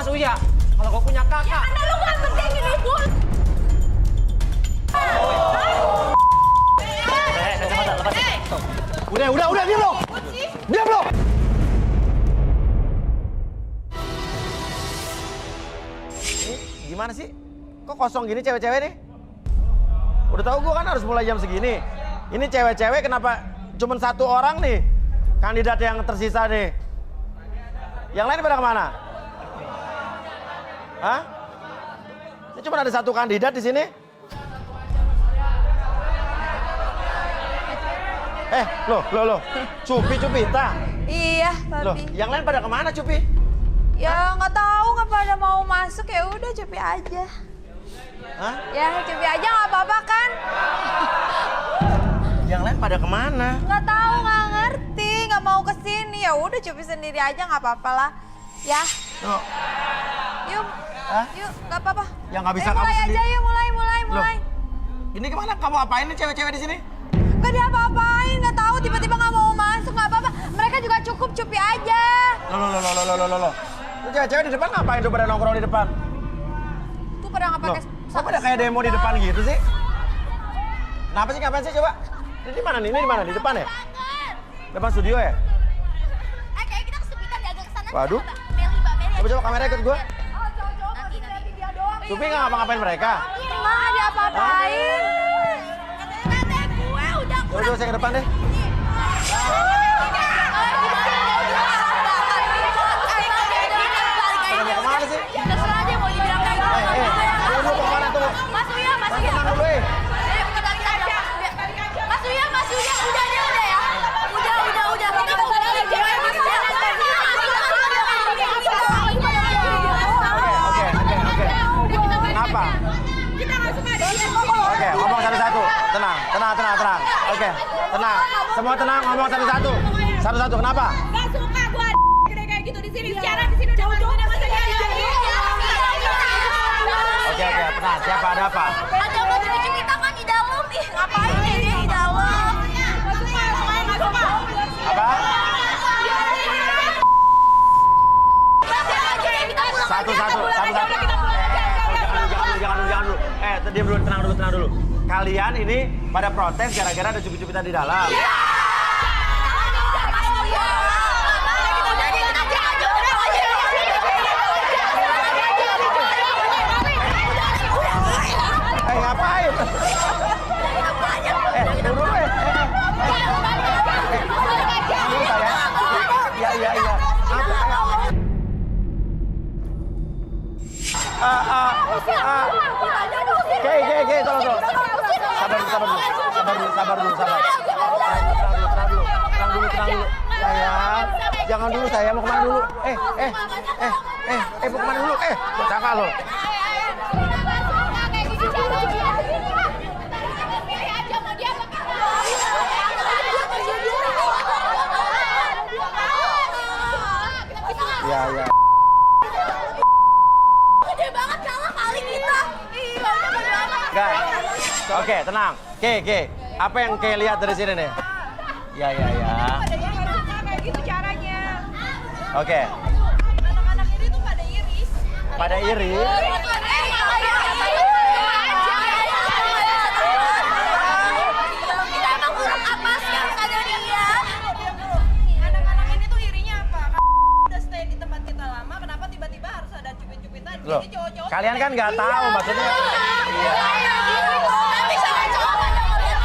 Uya. Kalau gue punya kakak. Ya karena lu gak penting ini gue. Udah, diam lo! Diam lo! Ini gimana sih? Kok kosong gini cewek-cewek nih? Udah tahu gue kan harus mulai jam segini. Ini cewek-cewek kenapa cuma satu orang nih? Kandidat yang tersisa nih. Yang lain pada kemana? Hah? Ini cuma ada satu kandidat di sini. Loh. Cupi-Cupita. Iya, Loh, tapi. yang lain pada kemana Cupi? Ya nggak tahu nggak pada mau masuk ya udah Cupi aja. Hah? Ya Cupi aja nggak apa-apa kan? Yang lain pada kemana? Nggak tahu nggak ngerti nggak mau kesini ya udah Cupi sendiri aja nggak apa-apa lah. Ya. Loh, Yuk. Hah? Yuk nggak apa-apa. yang nggak bisa kamu mulai sendiri. aja yuk mulai. Ini gimana? Kamu apain nih cewek-cewek di sini? Gak ada apa-apain nggak tahu tiba-tiba nggak mau masuk nggak apa-apa. Mereka juga cukup Cupi aja. Loh. Ini cewek-cewek di depan ngapain tuh pada nongkrong di depan? Tuh pada nggak pakai. Kok pada kayak demo di depan gitu sih? Kenapa sih? Ngapain sih coba? Ini di mana nih? Ini di mana? Di depan ya? Depan studio ya? Kayak kita kesulitan jaga ke sana. Waduh. Coba kamera ikut gua. Cupi nggak ngapa-ngapain mereka? Nggak ada apa-apain. Coba saya ke depan deh. Mau kemana sih? Terserah aja mau dibilang kayak gitu. Lu mau kemana tuh? Mas Uya. Tenang dulu Mas Uya, udah ya. Udah. Kita mau balik aja. Oke. Apa? Kita nggak suka dia. Oke, ngomong satu-satu. Tenang. Oke, tenang. Semua tenang, ngomong satu-satu. Satu-satu, kenapa? Gak suka gua gede kayak gitu di sini. Secara di sini udah masa Oke, tenang. Siapa ada apa? Ada mau cucu kita kan di dalam. Ih, ngapain ya dia di dalam? Apa? Satu-satu. Jangan dulu. Diam dulu, tenang dulu. Kalian ini pada protes gara-gara ada cupi-cupitan di dalam. Ngapain? Tunggu dulu Iya. Oke, tolong. Sabar dulu. Tenang dulu. Sayang, jangan dulu sayang, mau kemana dulu? Mau kemana dulu? Bercakap lo. Iya. Gede banget kalah kali kita. Iya, gede banget. Enggak. Oke, tenang. Oke. Apa yang Ke lihat dari sini nih? Ya. kayak gitu caranya. Oke. Anak-anak ini tuh pada iris. Pada iri. Kita emang kurang apa sih yang ada dia? Anak-anak ini tuh irinya apa? Udah stay di tempat kita lama, kenapa tiba-tiba harus ada cubit-cubitan? Loh, Jadi cowok-cowok. kalian kan nggak tahu maksudnya. Iya. Tapi sama cowok pada ngeliat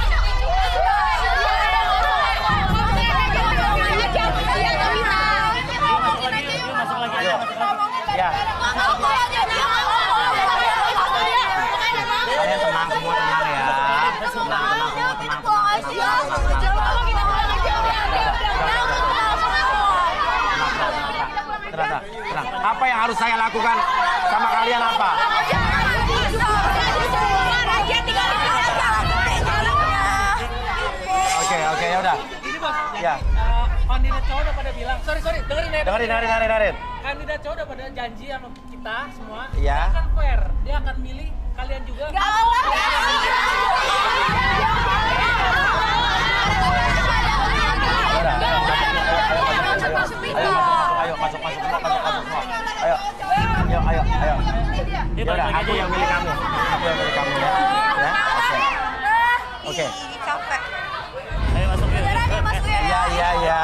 Ya. Kalian tenang semua ya. Tenang. Apa yang harus saya lakukan sama kalian apa? Oke, ya udah. Ini bos, Ya. kandidat cowok udah pada bilang, sorry, dengerin ya. Dengerin. Kandidat cowok udah pada janji sama kita semua. Iya. Dia akan fair, dia akan milih kalian juga. Ayo, masuk semua. Ayo. Yaudah, aku yang milih kamu. Aku yang milih kamu ya. Ya, oke. Oke. Capek. Ayo masuk yuk. Beneran ya Mas Gue ya? Iya.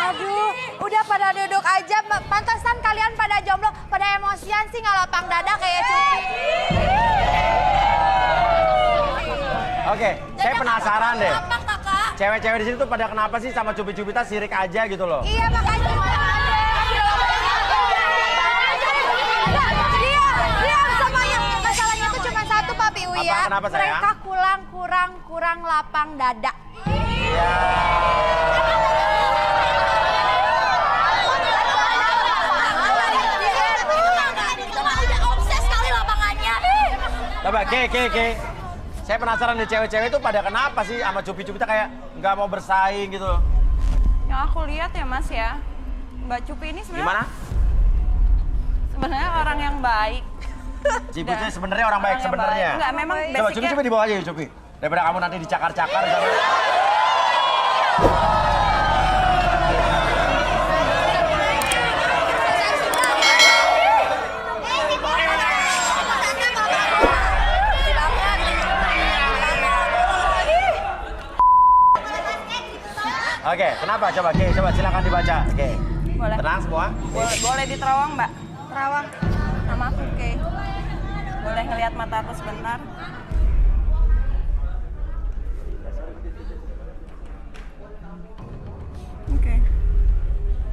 Aduh, udah pada duduk aja. Pantesan kalian pada jomblo, pada emosian sih nggak lapang dada kayak Cupi. Oke, saya penasaran deh. Apa kakak? Cewek-cewek di sini tuh pada kenapa sih sama Cupi-Cupita sirik aja gitu loh? Iya makanya. Diam semuanya. Masalahnya tuh cuma satu Papi Uya. Kenapa, sayang? Mereka kurang lapang dada. Ya. Itu mah udah obses kali lapangannya. Coba, Ke. Saya penasaran nih cewek-cewek itu pada kenapa sih sama Cupi-Cupita kayak nggak mau bersaing gitu loh? Yang aku lihat ya Mas ya, Mbak Cupi ini Gimana? sebenarnya orang yang baik. Ciputnya sebenarnya orang baik Orang yang sebenarnya. baik. Enggak, memang Coba Cupi basicnya dibawa aja ya Cupi. Daripada kamu nanti dicakar-cakar sama. Oke, kenapa? Coba silakan dibaca. Oke. Boleh. Tenang semua. boleh diterawang Mbak. Terawang. Sama aku, oke. Boleh ngelihat mata aku sebentar. Oke.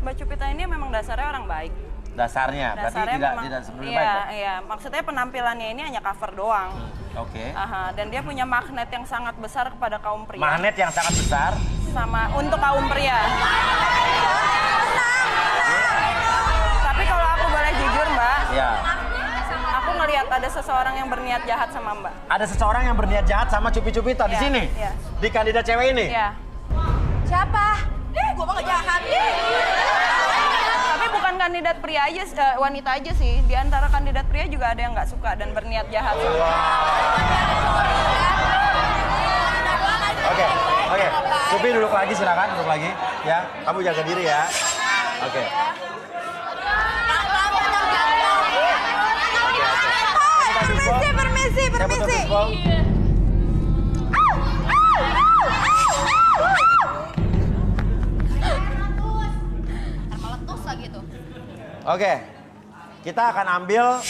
Mbak Cupita ini memang dasarnya orang baik. Dasarnya, berarti tidak sebenarnya iya, baik kok? Iya, maksudnya penampilannya ini hanya cover doang. Oke. Aha, dan dia punya magnet yang sangat besar kepada kaum pria. Magnet yang sangat besar. Sama untuk kaum pria. Tapi kalau aku boleh jujur Mbak, Ya. aku ngelihat ada seseorang yang berniat jahat sama Mbak. Ada seseorang yang berniat jahat sama Cupi-Cupita di Iya, sini? iya. Di kandidat cewek ini? Iya. Siapa? Gua mah gak jahat. Tapi bukan kandidat pria aja, wanita aja sih. Di antara kandidat pria juga ada yang nggak suka dan berniat jahat. Oke. Cupi duduk lagi, silakan duduk lagi. Ya, kamu jaga diri ya. Oke. Permisi. Saya butuh fishball. Meletus lah gitu. Oke. Kita akan ambil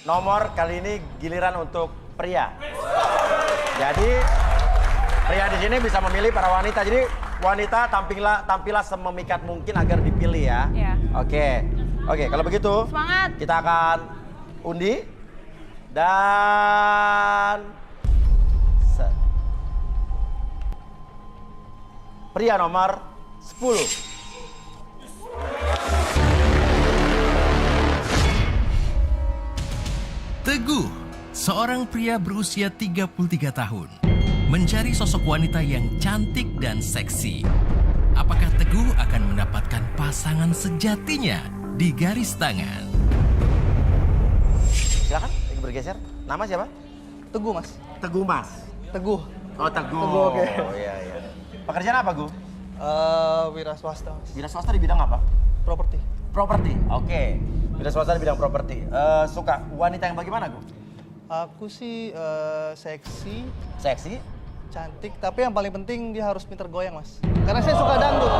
nomor kali ini giliran untuk pria. Jadi pria di sini bisa memilih para wanita. Jadi wanita tampillah sememikat mungkin agar dipilih ya. Iya. Oke, kalau begitu Semangat. kita akan undi dan pria nomor 10. Teguh, seorang pria berusia 33 tahun, mencari sosok wanita yang cantik dan seksi. Apakah Teguh akan mendapatkan pasangan sejatinya di garis tangan? Silakan bergeser. Nama siapa? Teguh mas. Teguh Mas. Teguh. Oh Teguh. Teguh, oke. Oh iya. Pekerjaan apa Gu? Wira swasta mas. Wira swasta di bidang apa? Properti. Properti. Oke. Wira swasta di bidang properti. Suka wanita yang bagaimana Gu? Aku sih seksi, Seksi. cantik, tapi yang paling penting dia harus pinter goyang mas. Karena saya suka dangdut.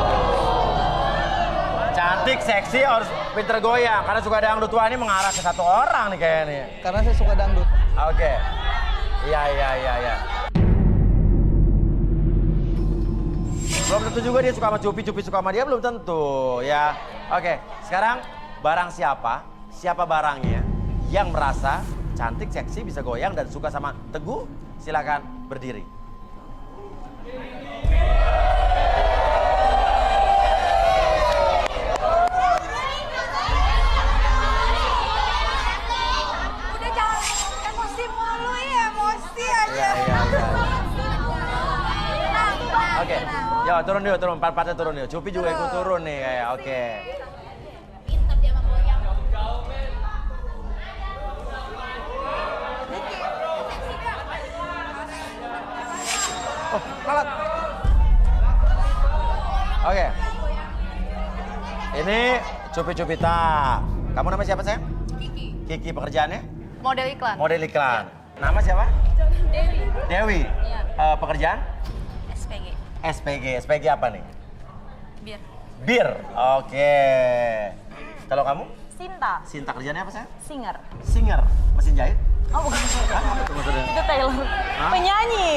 Cantik, seksi, harus pinter goyang. Karena suka dangdut tua ini mengarah ke satu orang nih kayaknya. Karena saya suka dangdut. Oke. Iya. Belum tentu juga dia suka sama Cupi suka sama dia, belum tentu ya. Oke, sekarang barang siapa barangnya yang merasa cantik, seksi, bisa goyang dan suka sama Teguh, silakan berdiri. Udah jangan emosi mulu ya, emosi aja. Iya. Tenang. Oke, yo turun. Empat-empatnya turun yuk. Cupi juga ikut turun nih kayak. Oke. Oh, lalat. Oke. Ini Cupita. Kamu nama siapa sayang? Kiki. Kiki, pekerjaannya? Model iklan. Model iklan. Nama siapa? Dewi. Dewi. Iya. Pekerjaan? SPG. SPG. SPG apa nih? Bir. Bir. Oke. Kalau kamu? Sinta. Sinta, kerjaannya apa sayang? Singer. Singer. Mesin jahit? Oh bukan. Hah? Apa itu maksudnya? Itu Taylor. Hah? Penyanyi.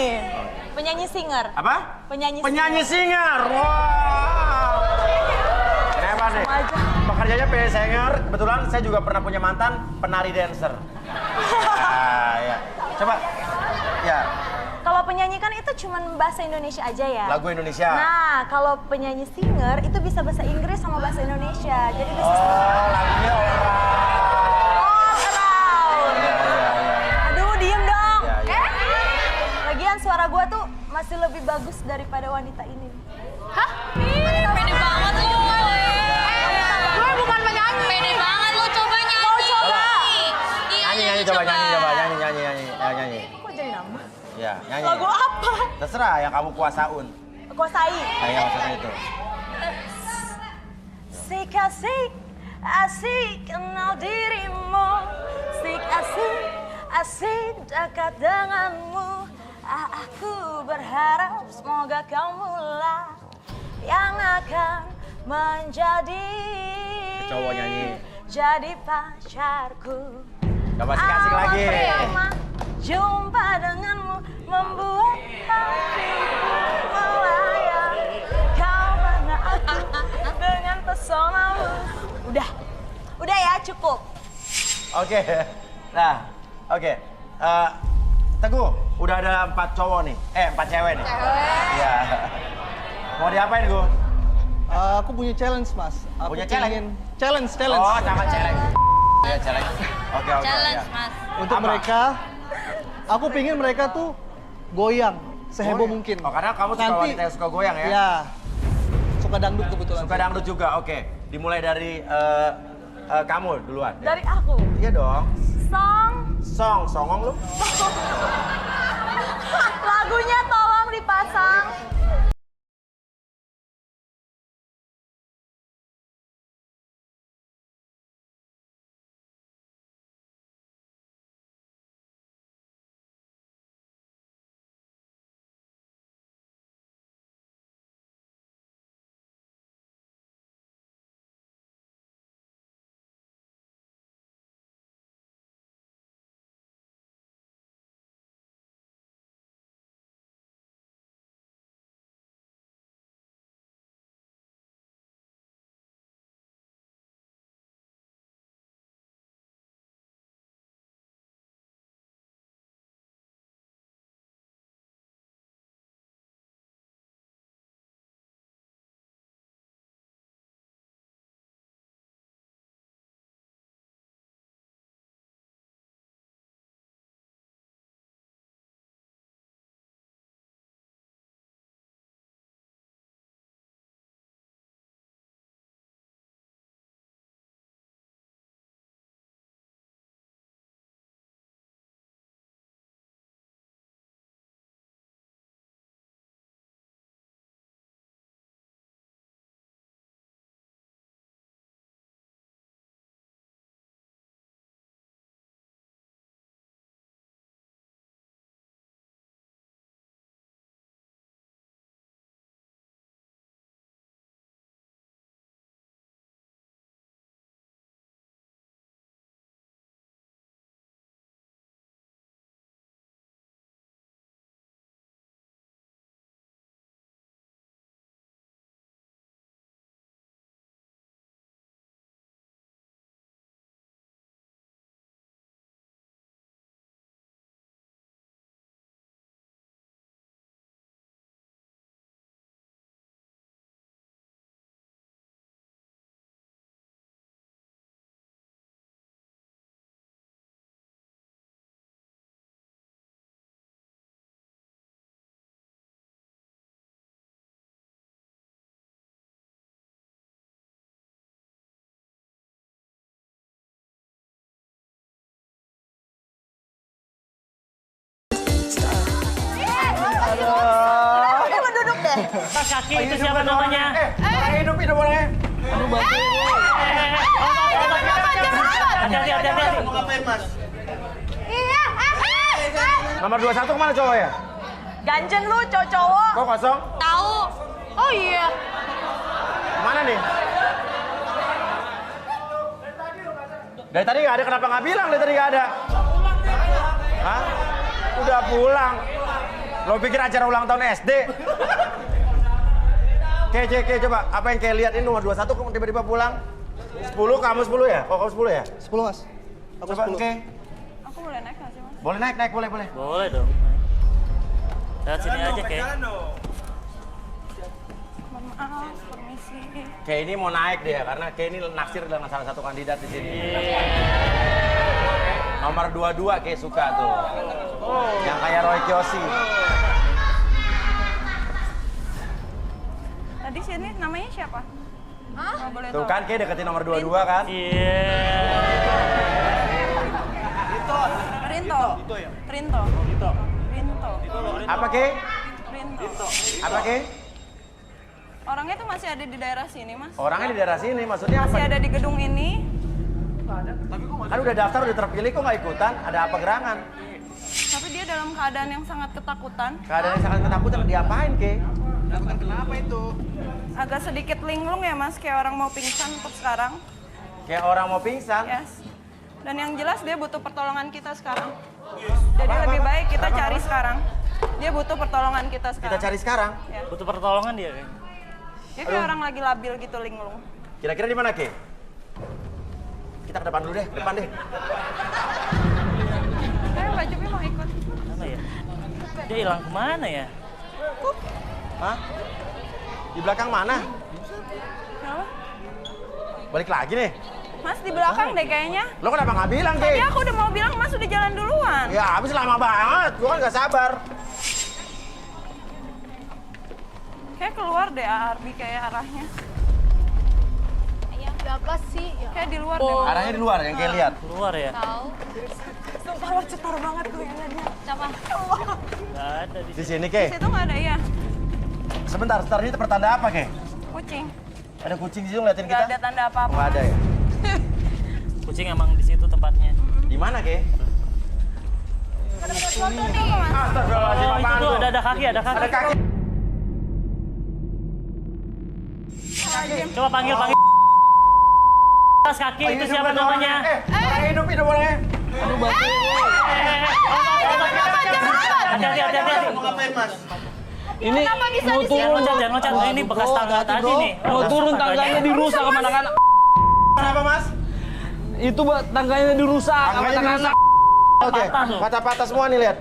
Penyanyi singer. Apa? Penyanyi Penyanyi singer. Wow. Kenapa nih? Sama aja. Pekerjaannya penyanyi singer. Kebetulan saya juga pernah punya mantan penari dancer. Ya. Coba. Ya. Kalau penyanyi kan itu cuma bahasa Indonesia aja ya. Lagu Indonesia. Nah, kalau penyanyi singer itu bisa bahasa Inggris sama bahasa Indonesia. Jadi bisa Oh, lagunya orang. all around. Ya, ya, ya. Aduh, diem dong. Ya, ya. Lagian suara gua tuh masih lebih bagus daripada wanita ini. Hah? Pede banget lu. Gue bukan penyanyi. Pede banget lu, coba nyanyi. Mau coba? Iya, Nyanyi, coba nyanyi. Ya, nyanyi. Kok jadi nama? Ya, nyanyi. Lagu apa? Terserah yang kamu kuasain. Kuasai. Kayak maksudnya itu. Sik asik, asik kenal dirimu. Sik asik, asik dekat denganmu. Aku berharap semoga kamulah yang akan menjadi Cowok nyanyi. jadi pacarku. Coba asik-asik lagi. Amat jumpa denganmu membuat hatiku melayang. Kau mana aku dengan pesonamu. Udah ya, cukup. Oke. Nah, oke. Teguh, udah ada 4 cowok nih. 4 cewek nih. Iya. Mau diapain, Gu? Aku punya challenge, Mas. Aku Punya challenge? pengen- Challenge. Oh, sama challenge. Iya, challenge. Oke. Challenge, ya. Mas. Untuk Apa? mereka, aku pengen mereka tuh goyang seheboh Goyang? mungkin. Oh, karena kamu suka wanita yang suka goyang ya? Iya. Suka dangdut kebetulan. Suka dangdut juga, oke. Dimulai dari kamu duluan. Dari aku. Iya dong. Songong Songong lu. lagunya tolong dipasang. Pas kaki itu siapa namanya? Orang hidup itu boleh. Hati-hati. Mau ngapain, Mas? Iya. Nomor 21 kemana cowok ya? Ganjen lu cowok-cowok. Kok kosong? Tahu. Oh iya. Mana nih? Dari tadi nggak ada, kenapa nggak bilang dari tadi nggak ada? Hah? Udah pulang. Lo pikir acara ulang tahun SD? Oke, coba. Apa yang kayak lihat ini nomor 21 kok tiba-tiba pulang? 10, kamu 10 ya? Kok kamu 10 ya? 10, Mas. Aku Coba, 10. oke. Aku boleh naik nggak sih mas? Boleh naik, boleh. Boleh dong. Lihat sini aja kayak. Maaf, permisi. Kayak ini mau naik deh ya, karena kayak ini naksir dengan salah satu kandidat di sini. Nomor 22 kayak suka tuh. Yang kayak Roy Kiyoshi. Tadi sini namanya siapa? Hah? Nggak boleh Tuh tahu. kan kayak deketin nomor 22 kan? Iya. Rinto. Apa ke? Rinto. Apa ke? Orangnya tuh masih ada di daerah sini mas. Orangnya di daerah sini, maksudnya apa? Masih ada di gedung ini. Kan udah daftar, udah terpilih, kok nggak ikutan? Ada apa gerangan? Tapi dia dalam keadaan yang sangat ketakutan. Keadaan yang sangat ketakutan, diapain ke? Agak sedikit linglung ya mas, kayak orang mau pingsan untuk sekarang. Kayak orang mau pingsan. Yes. Dan yang jelas dia butuh pertolongan kita sekarang. Jadi lebih baik kita cari sekarang. Dia butuh pertolongan kita sekarang. Kita cari sekarang. Ya. Butuh pertolongan dia. Kayaknya. Dia kayak orang lagi labil gitu linglung. Kira-kira di mana, Ke? Kita ke depan dulu deh, depan deh. Mbak Jupi mau ikut. Mana ya? Dia hilang kemana ya? Hah? Di belakang mana? Kenapa? Balik lagi nih. Mas di belakang deh kayaknya. Lo kenapa nggak bilang, Ke? Tadi aku udah mau bilang Mas udah jalan duluan. Ya, habis lama banget. Gua kan nggak sabar. Kayak keluar deh Arbi kayak arahnya. Iya, berapa sih? Ya. Kayak di luar deh. Mas. Arahnya di luar, yang kayak lihat. Keluar ya? Tahu. Cetar banget gue yang liatnya. Siapa? Nggak ada di Di sini, Di Ke. situ nggak ada iya. Sebentar, ini pertanda apa, Ke? Kucing. Ada kucing di situ ngeliatin Nggak kita? ada tanda apa-apa. Nggak ada ya? kucing emang di situ tempatnya. Di mana, Ke? Astagfirullahaladzim, Oh, itu apaan tuh tuh? ada kaki. Ada kaki. Coba panggil. Atas kaki itu Hidup siapa ada namanya? orang. Orang hidup itu boleh. Hati-hati. Mau ngapain, Mas? Ini Kenapa bisa mau di sini? turun, Jangan loncat. Nah, ini bekas tangga tadi nih. mau turun tangganya dirusak sama anak-anak. Kenapa, Mas? Itu tangganya dirusak sama Tangganya anak-anak. Oke, Patah loh. patah-patah semua nih, lihat.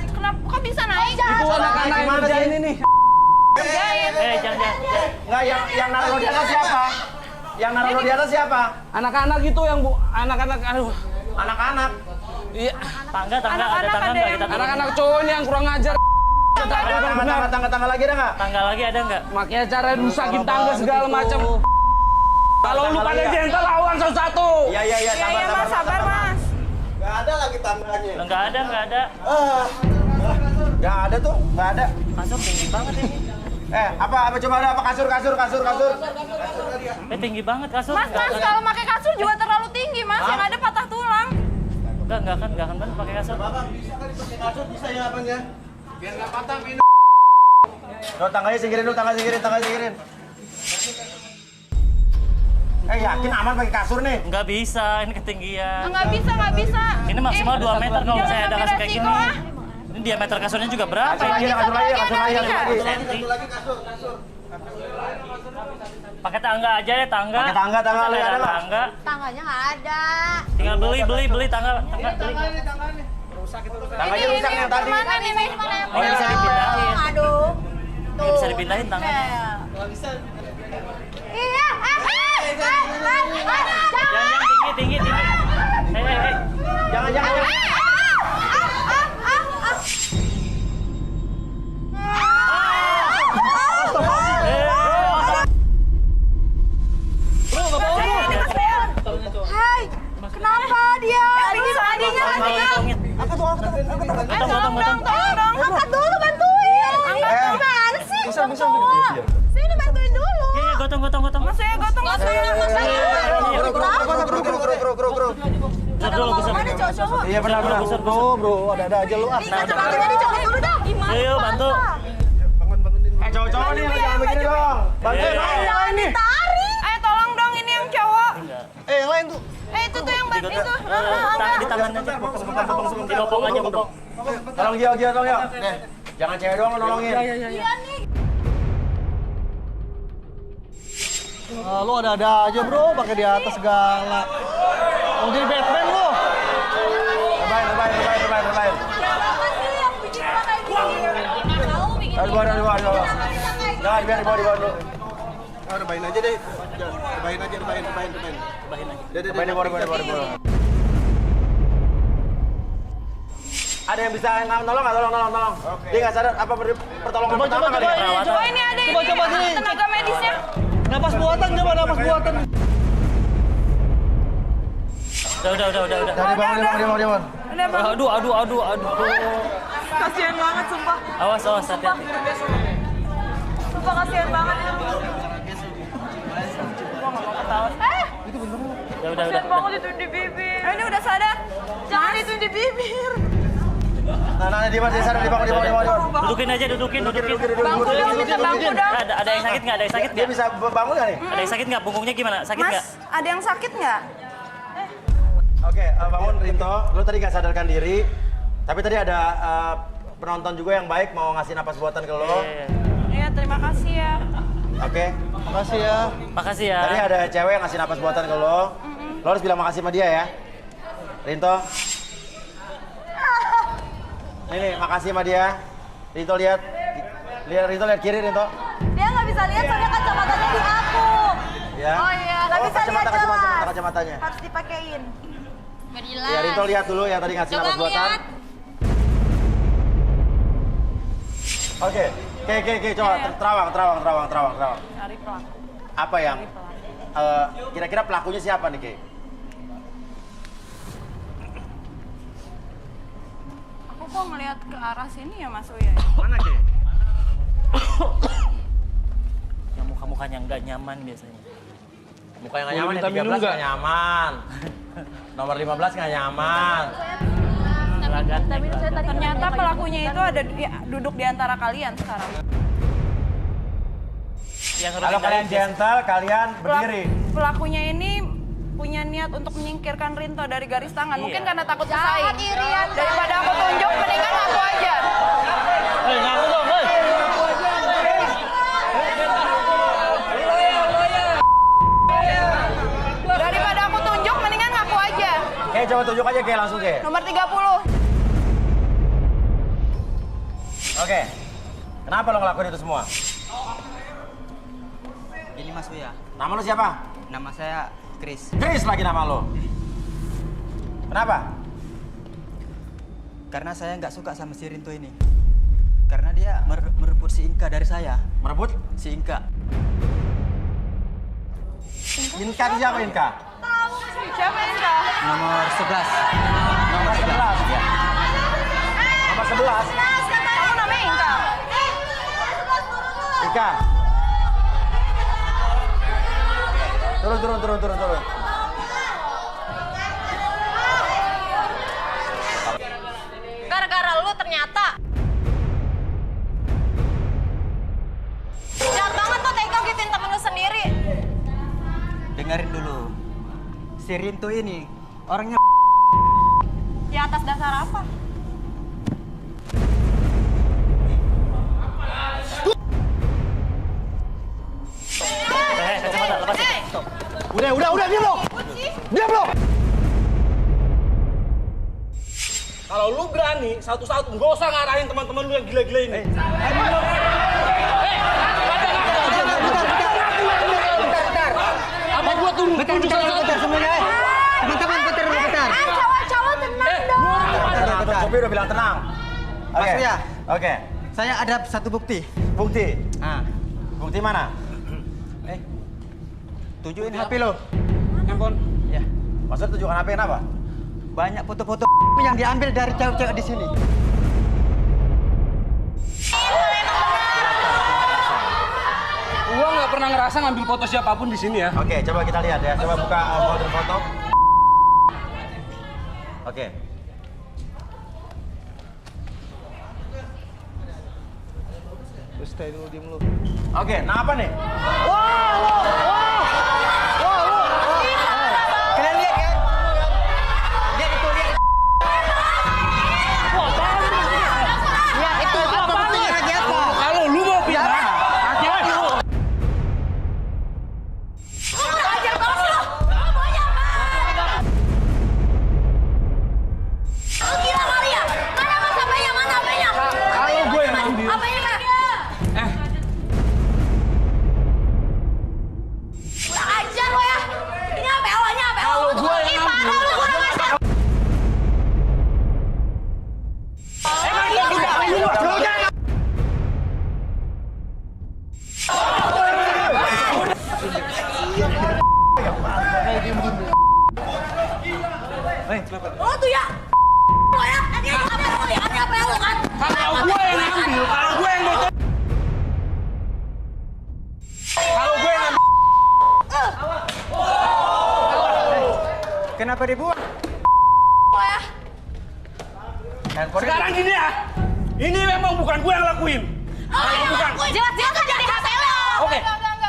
Kenapa kok bisa naik? Itu anak-anak yang Gimana kerjain sih? ini. Jangan. Nggak, yang naruh lo di atas siapa? Yang naruh lo di atas siapa? Anak-anak itu yang anak-anak aduh. Anak-anak. Iya, Tangga, ada Anak-anak tangga ada nggak yang- kita turun? anak-anak cowok ini yang kurang ngajar. Tangga lagi ada nggak? Tangga lagi ada nggak? Makanya cara rusakin tangga segala macam. Kalau lu pada gentle lawan satu-satu. Iya, Iya Mas, sabar Mas. Nggak ada lagi tangganya. Nggak ada. Nggak ada tuh, nggak ada. Kasur tinggi banget ini. Apa coba ada apa kasur. Tinggi banget kasur. Mas, kalau pakai kasur juga terlalu tinggi Mas, yang ada patah tulang. Nggak akan bener pakai kasur. Kasur bisa ya, Abang ya? Biar nggak patah, minum. Lo tangganya singkirin dulu, tangga singkirin. Yakin aman pakai kasur nih? Nggak bisa, ini ketinggian. Nggak bisa. Ini maksimal 2 meter kalau jangan saya ada ambil kasur kayak resiko, gini. ah. Ini diameter kasurnya juga berapa? Kasur lagi. Senti. Pakai tangga aja ya, tangga. Pakai tangga, Masa lu ada ada nggak? tangga. Tangganya nggak ada. Tinggal beli tangga beli. Tangganya rusak yang tadi. Mana ini? Oh, bisa dipindahin. Aduh. Nggak bisa dipindahin tangannya. Iya. Jangan tinggi. Hei. Jangan. Hai, kenapa dia? Tolongin. Tolong. Angkat dulu, bantuin. Gimana sih? cowok. Iya benar. Bro, ada aja lu ah. Bantu jadi cowok dulu dong. Gimana? Ayo bantu. Cowok-cowok nih jangan begini dong. Bantuin dong. Jangan ditarik. Ayo tolong dong ini yang cowok. Yang lain tuh. Itu tuh yang itu. Tangan di tangan aja. Dibopong aja, bopong. Tolong Gio. Jangan cewek doang nolongin. Iya nih. Lu ada aja bro, pakai di atas segala. Mau jadi Batman lu. Rebahin. Di bawah. Jangan biar di bawah dulu. Rebahin aja deh. Rebahin aja. Rebahin di bawah. Ada yang bisa nolong nggak? Tolong. Dia nggak sadar apa pertolongan pertama kali ya? Coba ini ada ini. Coba sini. Tenaga medisnya. Napas buatan. Udah. Jangan dibangun. Udah bang. Aduh. Kasian banget sumpah. Awas, hati-hati. Sumpah kasian banget. Udah. Kasian banget itu di bibir. Ini udah sadar. Jangan itu di bibir. Nah, di bawah. Dudukin. Bangku dong, minta bangku dong. Ada yang sakit nggak? Dia bisa bangun nggak nih? Ada yang sakit nggak? Punggungnya gimana? Sakit nggak? Mas, ada yang sakit nggak? Oke, bangun Rinto. Lu tadi nggak sadarkan diri. Tapi tadi ada penonton juga yang baik mau ngasih napas buatan ke lo. Iya, terima kasih ya. Oke. Makasih ya. Makasih ya. Tadi ada cewek yang ngasih napas buatan ke lo. Lo harus bilang makasih sama dia ya. Rinto. Ini makasih sama dia. Rinto lihat. Rinto lihat kiri Rinto. Dia nggak bisa lihat soalnya kacamatanya di aku. Ya. Oh iya, nggak bisa lihat jelas. Kacamatanya. Harus dipakein. Ya Rinto lihat dulu yang tadi ngasih napas buatan. Oke, coba terawang. Cari pelaku. Apa yang kira-kira pelakunya siapa nih, Kay? Aku kok ngelihat ke arah sini ya Mas Uya? Mana, Kay? Yang muka-mukanya nggak nyaman biasanya. Muka yang nggak nyaman, yang 13 nggak nyaman. Nomor 15 nggak nyaman. Ternyata pelakunya itu ada duduk di antara kalian sekarang. Kalau kalian gentle, kalian berdiri. Pelakunya ini punya niat untuk menyingkirkan Rinto dari garis tangan. Mungkin karena takut bersaing. irian. Daripada aku tunjuk, mendingan aku aja. Ngaku dong, Daripada aku tunjuk, mendingan ngaku aja. Kay, coba tunjuk aja Kay, langsung Kay. Nomor 30. Oke. Kenapa lo ngelakuin itu semua? Ini Mas Uya, Nama lo siapa? nama saya Chris. Chris lagi nama lo. Kenapa? Karena saya nggak suka sama si Rinto ini. Karena dia merebut si Inka dari saya. Merebut? Si Inka. Inka itu siapa Inka? Siapa ini kak? Nomor 11. Nomor 11 ya. Nomor 11. Kamu namanya Inka? Ika. Turun. Gara-gara lu ternyata. Jahat banget tuh tega gituin temen lu sendiri. Dengerin dulu. Si Rinto ini orangnya Di atas dasar apa? Kacamata, lepasin. Udah, diam lo. Kalau lu berani satu-satu, nggak usah ngarahin teman-teman lu yang gila-gila ini. Apa gua tunjuk satu-satu? semuanya. Teman-teman, bentar. Cowok-cowok tenang dong. Sopi udah bilang tenang. Mas Uya. Oke. Saya ada satu bukti. Bukti. Nah, Bukti mana? tunjukin HP lo. Handphone. Ya. Maksud tunjukkan HP kenapa? Banyak foto-foto yang diambil dari cewek-cewek di sini. Gua nggak pernah ngerasa ngambil foto siapapun di sini ya. Oke, coba kita lihat ya. Coba buka model foto. Oke. Lu stay dulu, diem lu. Oke, nah apa nih? Kalian lihat kan? Lihat itu, lihat. Lihat itu, apa buktinya lagi apa? Kalau lu mau pindah, hati-hati lu. Ajar banget sih lo. Kamu maunya apa? Lu gila kali ya? Mana mas HP-nya? Mana HP-nya? Kalau gue yang ambil. HP-nya mana? Kurang ajar lo ya. Ini HP lo-nya, HP lo. Kalau gue yang Ih, ambil. parah lu kurang ajar. Emang dia tidak minum. Lo tuh ya. Lo ya. Ini HP lo ya. Ini HP lo kan. Kalau gue yang ambil, kalau gue yang bocor. Kalau gue yang ambil. Kenapa dibuang? Lo ya. Handphone Sekarang gini ya. Ini memang bukan gue yang lakuin. Kalau bukan. jelas-jelas kan jadi HP lo. Oke.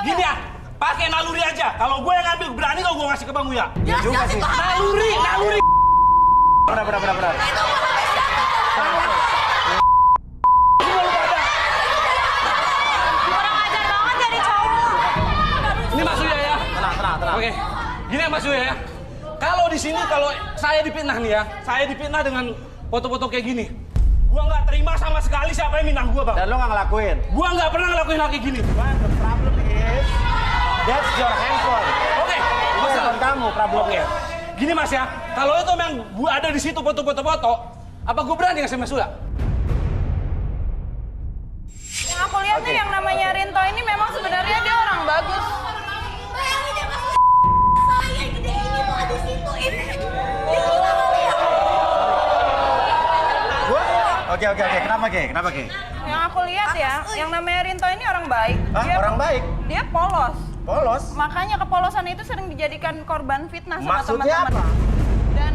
Gini ya. Pakai naluri aja. Kalau gue yang ambil, berani kalau gue ngasih ke Bang Uya. Jelas-jelas itu HP lo. Naluri. Benar. Itu bukan HP siapa. Kurang ajar banget jadi cowok. Ini Mas Uya ya. Tenang. Oke. Gini ya Mas Uya ya. Kalau di sini kalau saya dipitnah nih ya, saya dipitnah dengan foto-foto kayak gini. Gua nggak terima sama sekali siapa yang minang gua, Bang. Dan lo nggak ngelakuin. Gua nggak pernah ngelakuin hal kayak gini. But the problem is, that's your handphone. Oke. Itu handphone kamu problemnya. Gini Mas ya, kalau itu memang gua ada di situ foto-foto, apa gua berani ngasih Mas Uya? Yang aku lihat nih yang namanya Rinto ini memang sebenarnya dia orang bagus. Bayangin ya Mas, saya yang gede ini tuh ada di situ ini. Dia gila kali ya. Oke. Kenapa, Ki? Yang aku lihat ya, yang namanya Rinto ini orang baik. Hah, orang baik? Dia polos. Polos? Makanya kepolosan itu sering dijadikan korban fitnah sama Maksudnya teman-teman. apa? Dan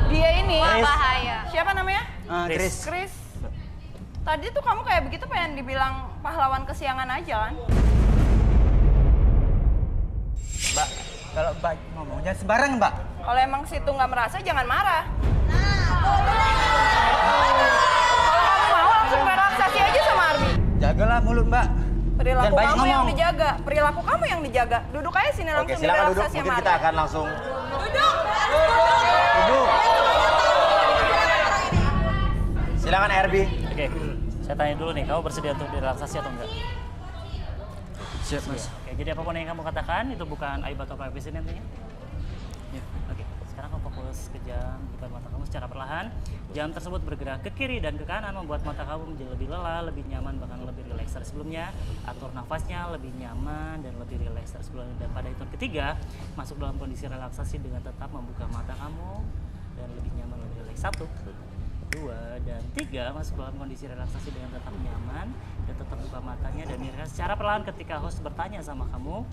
dia ini Bahaya. siapa namanya? Chris. Chris. Tadi tuh kamu kayak begitu pengen dibilang pahlawan kesiangan aja kan? Mbak, kalau Mbak ngomong jangan sembarangan, Mbak. Kalau emang situ nggak merasa jangan marah. Kalau kamu mau langsung relaksasi aja sama Arbi. Jagalah mulut, Mbak. Perilaku Jangan banyak kamu yang ngomong. dijaga. Perilaku kamu yang dijaga. Duduk aja sini Oke, langsung silakan duduk. direlaksasi Mungkin sama kita Arbi. akan langsung Duduk. duduk. Silakan Erbi. Oke, saya tanya dulu nih, kamu bersedia untuk direlaksasi atau enggak? Siap, Mas. Oke, jadi apapun yang kamu katakan itu bukan aib atau privacy nantinya? Ya. Oke, sekarang kamu fokus ke jam depan mata kamu secara perlahan. Jam tersebut bergerak ke kiri dan ke kanan membuat mata kamu menjadi lebih lelah, lebih nyaman, bahkan lebih rileks dari sebelumnya. Atur nafasnya lebih nyaman dan lebih rileks dari sebelumnya. Dan pada hitungan ketiga, masuk dalam kondisi relaksasi dengan tetap membuka mata kamu dan lebih nyaman, lebih rileks. 1, 2, dan 3 masuk dalam kondisi relaksasi dengan tetap nyaman dan tetap buka matanya dan mirip secara perlahan ketika host bertanya sama kamu.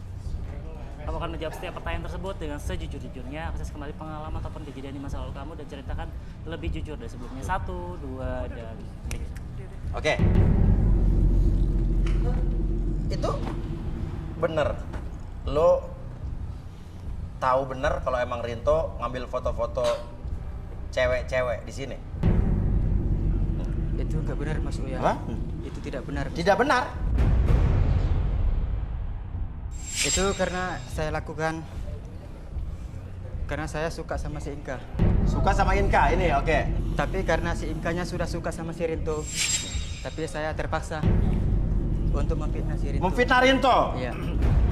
Kamu akan menjawab setiap pertanyaan tersebut dengan sejujur-jujurnya. Akses kembali pengalaman ataupun kejadian di masa lalu kamu dan ceritakan lebih jujur dari sebelumnya. 1, 2, dan 3. Oke. Itu bener. Lo tahu bener kalau emang Rinto ngambil foto-foto cewek-cewek di sini? Itu nggak benar, Mas Uya. Hah? Itu tidak benar. Tidak benar. Itu karena saya lakukan karena saya suka sama si Inka. Suka sama Inka ini, oke. Tapi karena si Inkanya sudah suka sama si Rinto, tapi saya terpaksa untuk memfitnah si Rinto. Memfitnah Rinto? Iya.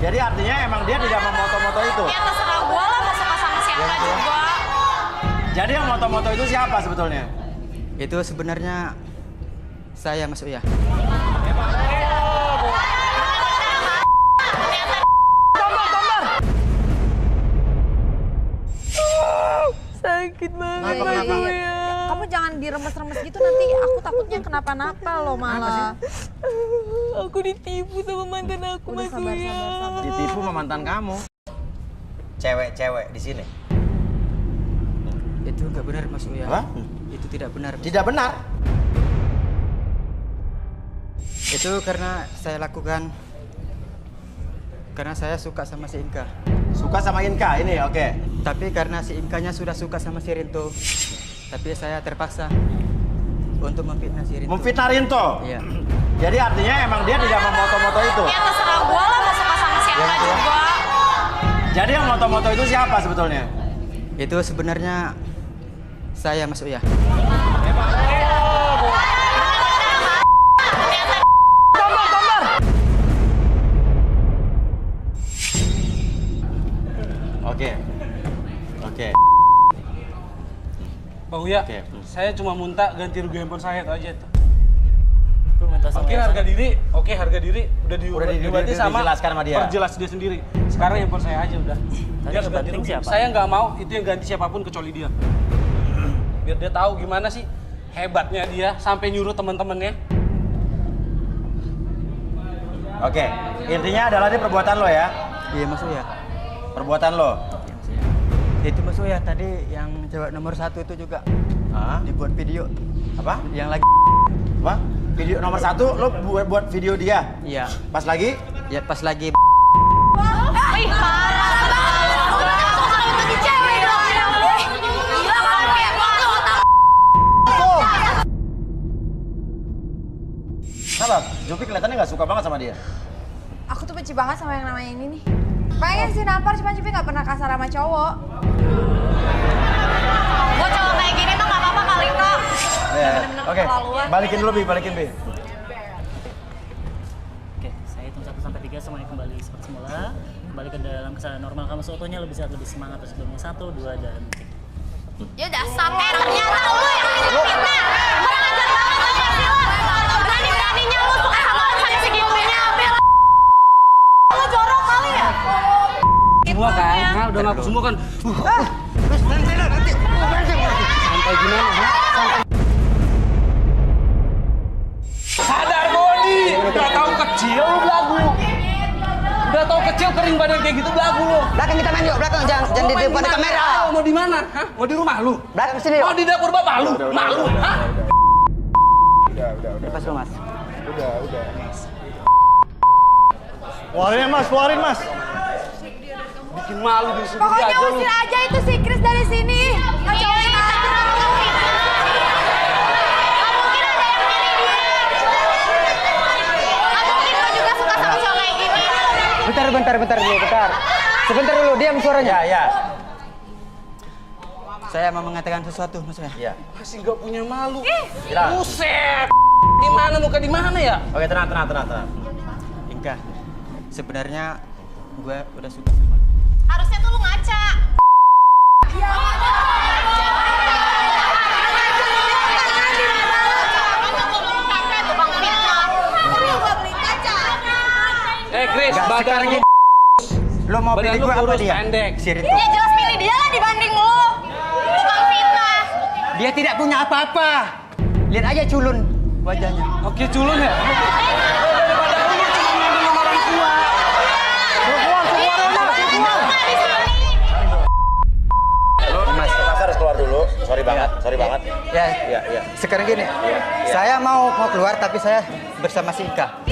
Jadi artinya emang dia tidak memoto-moto itu? Ya terserah gue lah mau suka sama siapa juga. Jadi yang moto-moto itu siapa sebetulnya? Itu sebenarnya saya, Mas Uya. Sakit banget. Kamu jangan diremes-remes gitu, nanti aku takutnya kenapa-napa loh malah. Aku ditipu sama mantan aku, Udah, Mas sabar, Uya. sabar, sabar. Ditipu sama mantan kamu. Cewek-cewek di sini. Itu nggak benar Mas Uya. Apa? Itu tidak benar. Mas. Tidak benar. Itu karena saya lakukan karena saya suka sama si Inka. Suka sama Inka ini, oke. Tapi karena si Inkanya sudah suka sama si Rinto, tapi saya terpaksa untuk memfitnah si Rinto. Memfitnah Rinto? Iya. Jadi artinya emang dia tidak memoto-moto itu? Ya terserah gue lah mau suka sama siapa juga. Jadi yang moto-moto itu siapa sebetulnya? Itu sebenarnya saya Mas Uya. Oke. Bang Uya, Oke. saya cuma minta ganti rugi handphone saya itu aja tuh. Tuh minta sama Oke, Elsa. harga diri udah diobati sama dijelaskan sama dia. perjelas dia sendiri. Sekarang handphone saya aja udah. Tadi Dia harus yang ganti penting rugi. siapa? Saya nggak mau itu yang ganti siapapun kecuali dia. Biar dia tahu gimana sih hebatnya dia sampai nyuruh teman-temannya. Oke, intinya adalah ini perbuatan lo ya? Iya Mas Uya. Perbuatan lo? Iya, Mas Uya. Itu Mas Uya tadi yang cewek nomor 1 itu juga Hah? dibuat video Apa? yang lagi. Apa? Video nomor 1 lo buat video dia? Iya. Pas lagi? Ya pas lagi. Ih, parah banget. Udah masuk sama itu cewek dong. Gila kan kayak Kenapa? Jopi kelihatannya nggak suka banget sama dia. Aku tuh benci banget sama yang namanya ini nih. Pengen sih nampar, cuma Cipi nggak pernah kasar sama cowok. Gue cowok kayak gini mah gak apa-apa kali kok. Ya. Bener-bener Oke, keterlaluan. balikin dulu Bi, balikin Bi. Oke, saya hitung 1 sampai 3 semuanya kembali seperti semula. Kembali ke dalam keadaan normal kamu seutuhnya, lebih sehat, lebih semangat dari sebelumnya. 1, 2, dan 3. Ya dasar ternyata lu yang fitnah. Kurang ajar banget sama si lo. Berani-beraninya lu suka sama orang sampai segitunya. Lu jorok kali ya? Semua kan? Nah, udah ngaku semua kan? Santai gimana? Ha? Santai. Sadar Bodi! Udah tahu kecil lu belagu. Udah tahu kecil kering badan kayak gitu belagu lu. Belakang kita main yuk, belakang jangan di Main depan di mana? kamera. Mau di mana? Hah? Mau di rumah lu? Belakang sini yuk. Mau di dapur bapak lu? Malu? Hah? Lepas lu Mas. Keluarin Mas, keluarin Mas. Bikin malu di sini Pokoknya aja lu. usir aja itu si Chris dari sini. Ngecewain aja. Gak mungkin ada yang milih dia. Gak mungkin lo juga suka sama cowok kayak gini. Bentar dulu, bentar. Sebentar dulu, diam suaranya. Ya. Saya mau mengatakan sesuatu Mas Uya. Ya. Masih gak punya malu. Tidak. Buset. Di mana muka di mana ya? Oke, tenang. Inka, sebenarnya gue udah suka sama lu. Harusnya tuh lu ngaca. Chris, Nggak, badan sekarang lu gini. Lo mau badan pilih lu gue apa kurus dia? pendek. Si Rinto. Ya jelas pilih dia lah dibanding lu. Tukang fitnah. Dia tidak punya apa-apa. Lihat aja culun wajahnya. Oke, culun ya? Daripada lu cuma ngomongin sama orang tua. Mas, Mas harus keluar dulu. Sorry banget. Ya. Ya. Sekarang gini, saya mau keluar tapi saya bersama si Inka.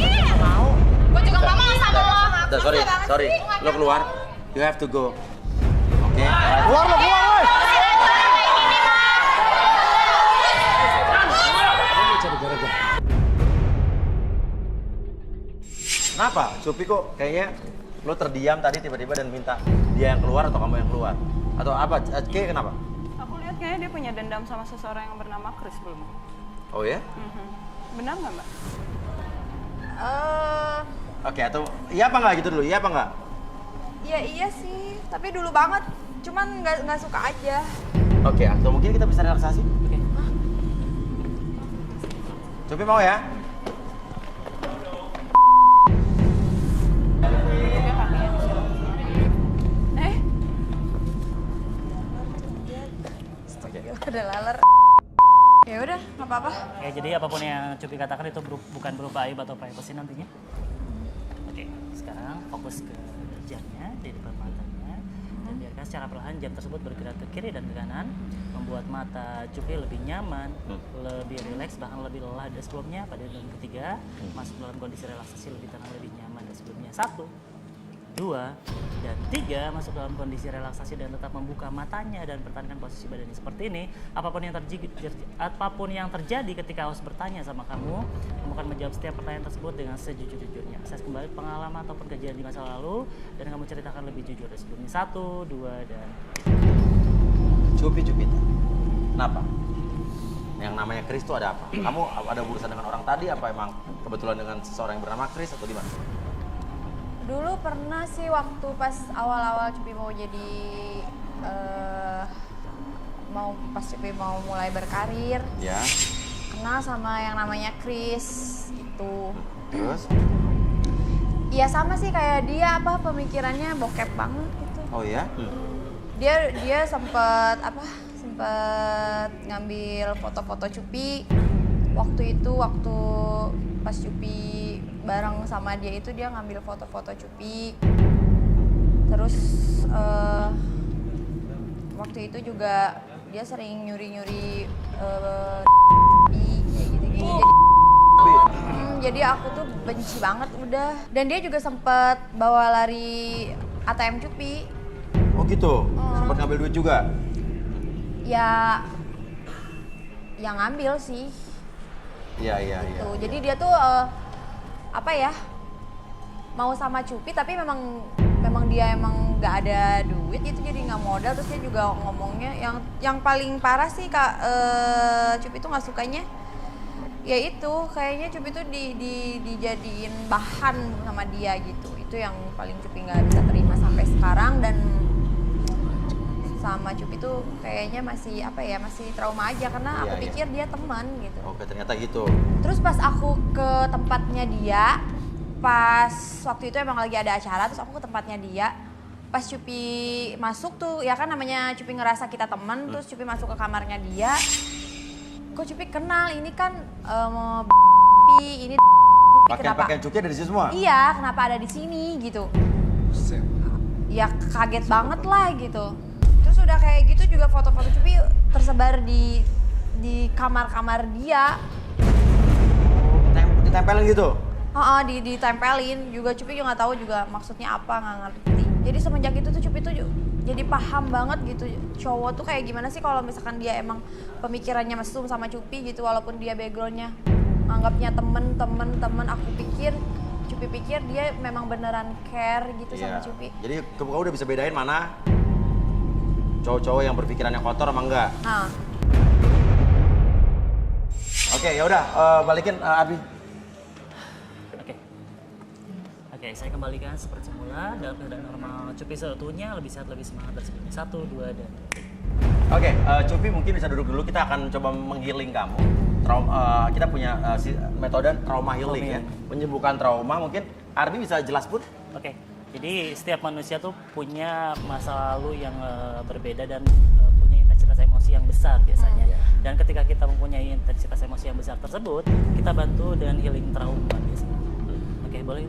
Gue juga gak mau sama lo. Sorry. Lo keluar. You have to go. Oke. Keluar lo, keluar woi. Kenapa? Supi kok kayaknya lo terdiam tadi tiba-tiba dan minta dia yang keluar atau kamu yang keluar? Atau apa? Kenapa? Aku lihat kayaknya dia punya dendam sama seseorang yang bernama Chris belum. Oh ya? Benar nggak Mbak? Oke, atau iya apa nggak gitu dulu? Iya apa nggak? Iya sih, tapi dulu banget. Cuman nggak suka aja. Oke, atau mungkin kita bisa relaksasi? Oke. Supi mau ya? Udah laler. Ya udah, nggak apa-apa. Ya, jadi apapun yang Cupi katakan itu bukan berupa aib atau privacy nantinya. Oke, sekarang fokus ke wajahnya di depan matanya dan biarkan maka secara perlahan jam tersebut bergerak ke kiri dan ke kanan, membuat mata Cupi lebih nyaman, lebih rileks, bahkan lebih lelah dari sebelumnya. Pada yang ketiga, masuk dalam kondisi relaksasi lebih tenang, lebih nyaman dari sebelumnya. 1, 2, dan 3, masuk dalam kondisi relaksasi dan tetap membuka matanya dan pertahankan posisi badannya seperti ini. Apapun yang terjadi ketika host bertanya sama kamu akan menjawab setiap pertanyaan tersebut dengan sejujur-jujurnya. Akses kembali pengalaman ataupun kejadian di masa lalu dan kamu ceritakan lebih jujur dari sebelumnya. 1, 2, dan Cupi. Kenapa? Yang namanya Chris itu ada apa? Kamu ada urusan dengan orang tadi apa emang kebetulan dengan seseorang yang bernama Chris atau gimana? Dulu pernah sih waktu pas awal-awal Cupi mau jadi pas Cupi mau mulai berkarir, Ya. kenal sama yang namanya Chris itu. Terus? Iya sama sih kayak dia, pemikirannya bokep banget gitu. Oh ya? Dia sempet ngambil foto-foto Cupi. Waktu pas Cupi bareng sama dia itu dia ngambil foto-foto Cupi. Terus waktu itu juga dia sering nyuri-nyuri Cupi kayak gitu-gitu. Jadi aku tuh benci banget udah. Dan dia juga sempet bawa lari ATM Cupi. Oh gitu? Sempat ngambil duit juga? Ya yang ngambil sih. Iya. Gitu. Jadi dia tuh mau sama Cupi tapi memang dia emang nggak ada duit gitu, jadi nggak modal. Terus dia juga ngomongnya yang paling parah sih Cupi tuh nggak sukanya ya itu kayaknya Cupi tuh dijadiin bahan sama dia gitu. Itu yang paling Cupi nggak bisa terima sampai sekarang. Dan sama Cupi tuh kayaknya masih trauma aja karena aku pikir dia teman gitu. Oke, ternyata gitu. Terus pas aku ke tempatnya dia, pas waktu itu emang lagi ada acara, terus aku ke tempatnya dia. Pas Cupi masuk tuh, ya kan namanya Cupi ngerasa kita teman, terus Cupi masuk ke kamarnya dia. Kok Cupi kenal, ini kan ini Pakaian Cupi ada di sini semua? Iya, kenapa ada di sini gitu. Ya kaget banget lah gitu. Terus udah kayak gitu juga foto-foto Cupi tersebar di kamar-kamar dia. Ditempelin gitu? Ditempelin. Juga Cupi juga nggak tahu juga maksudnya apa, nggak ngerti. Jadi semenjak itu tuh Cupi tuh jadi paham banget gitu cowok tuh kayak gimana sih kalau misalkan dia emang pemikirannya mesum sama Cupi gitu, walaupun dia backgroundnya anggapnya temen. Cupi pikir dia memang beneran care gitu sama Cupi. Jadi kamu udah bisa bedain mana cowok-cowok yang berpikirannya kotor sama enggak? Oke, ya udah balikin Arbi. Oke, saya kembalikan seperti semula dalam keadaan normal. Cupi seutuhnya lebih sehat, lebih semangat dari sebelumnya. 1, 2, dan 3. Oke, Cupi mungkin bisa duduk dulu. Kita akan coba menghealing kamu. Kita punya metode trauma healing ya, menyembuhkan trauma. Mungkin Arbi bisa jelas pun? Oke, jadi setiap manusia tuh punya masa lalu yang berbeda dan punya intensitas emosi yang besar biasanya. Dan ketika kita mempunyai intensitas emosi yang besar tersebut, kita bantu dengan healing trauma biasanya. Oke, boleh?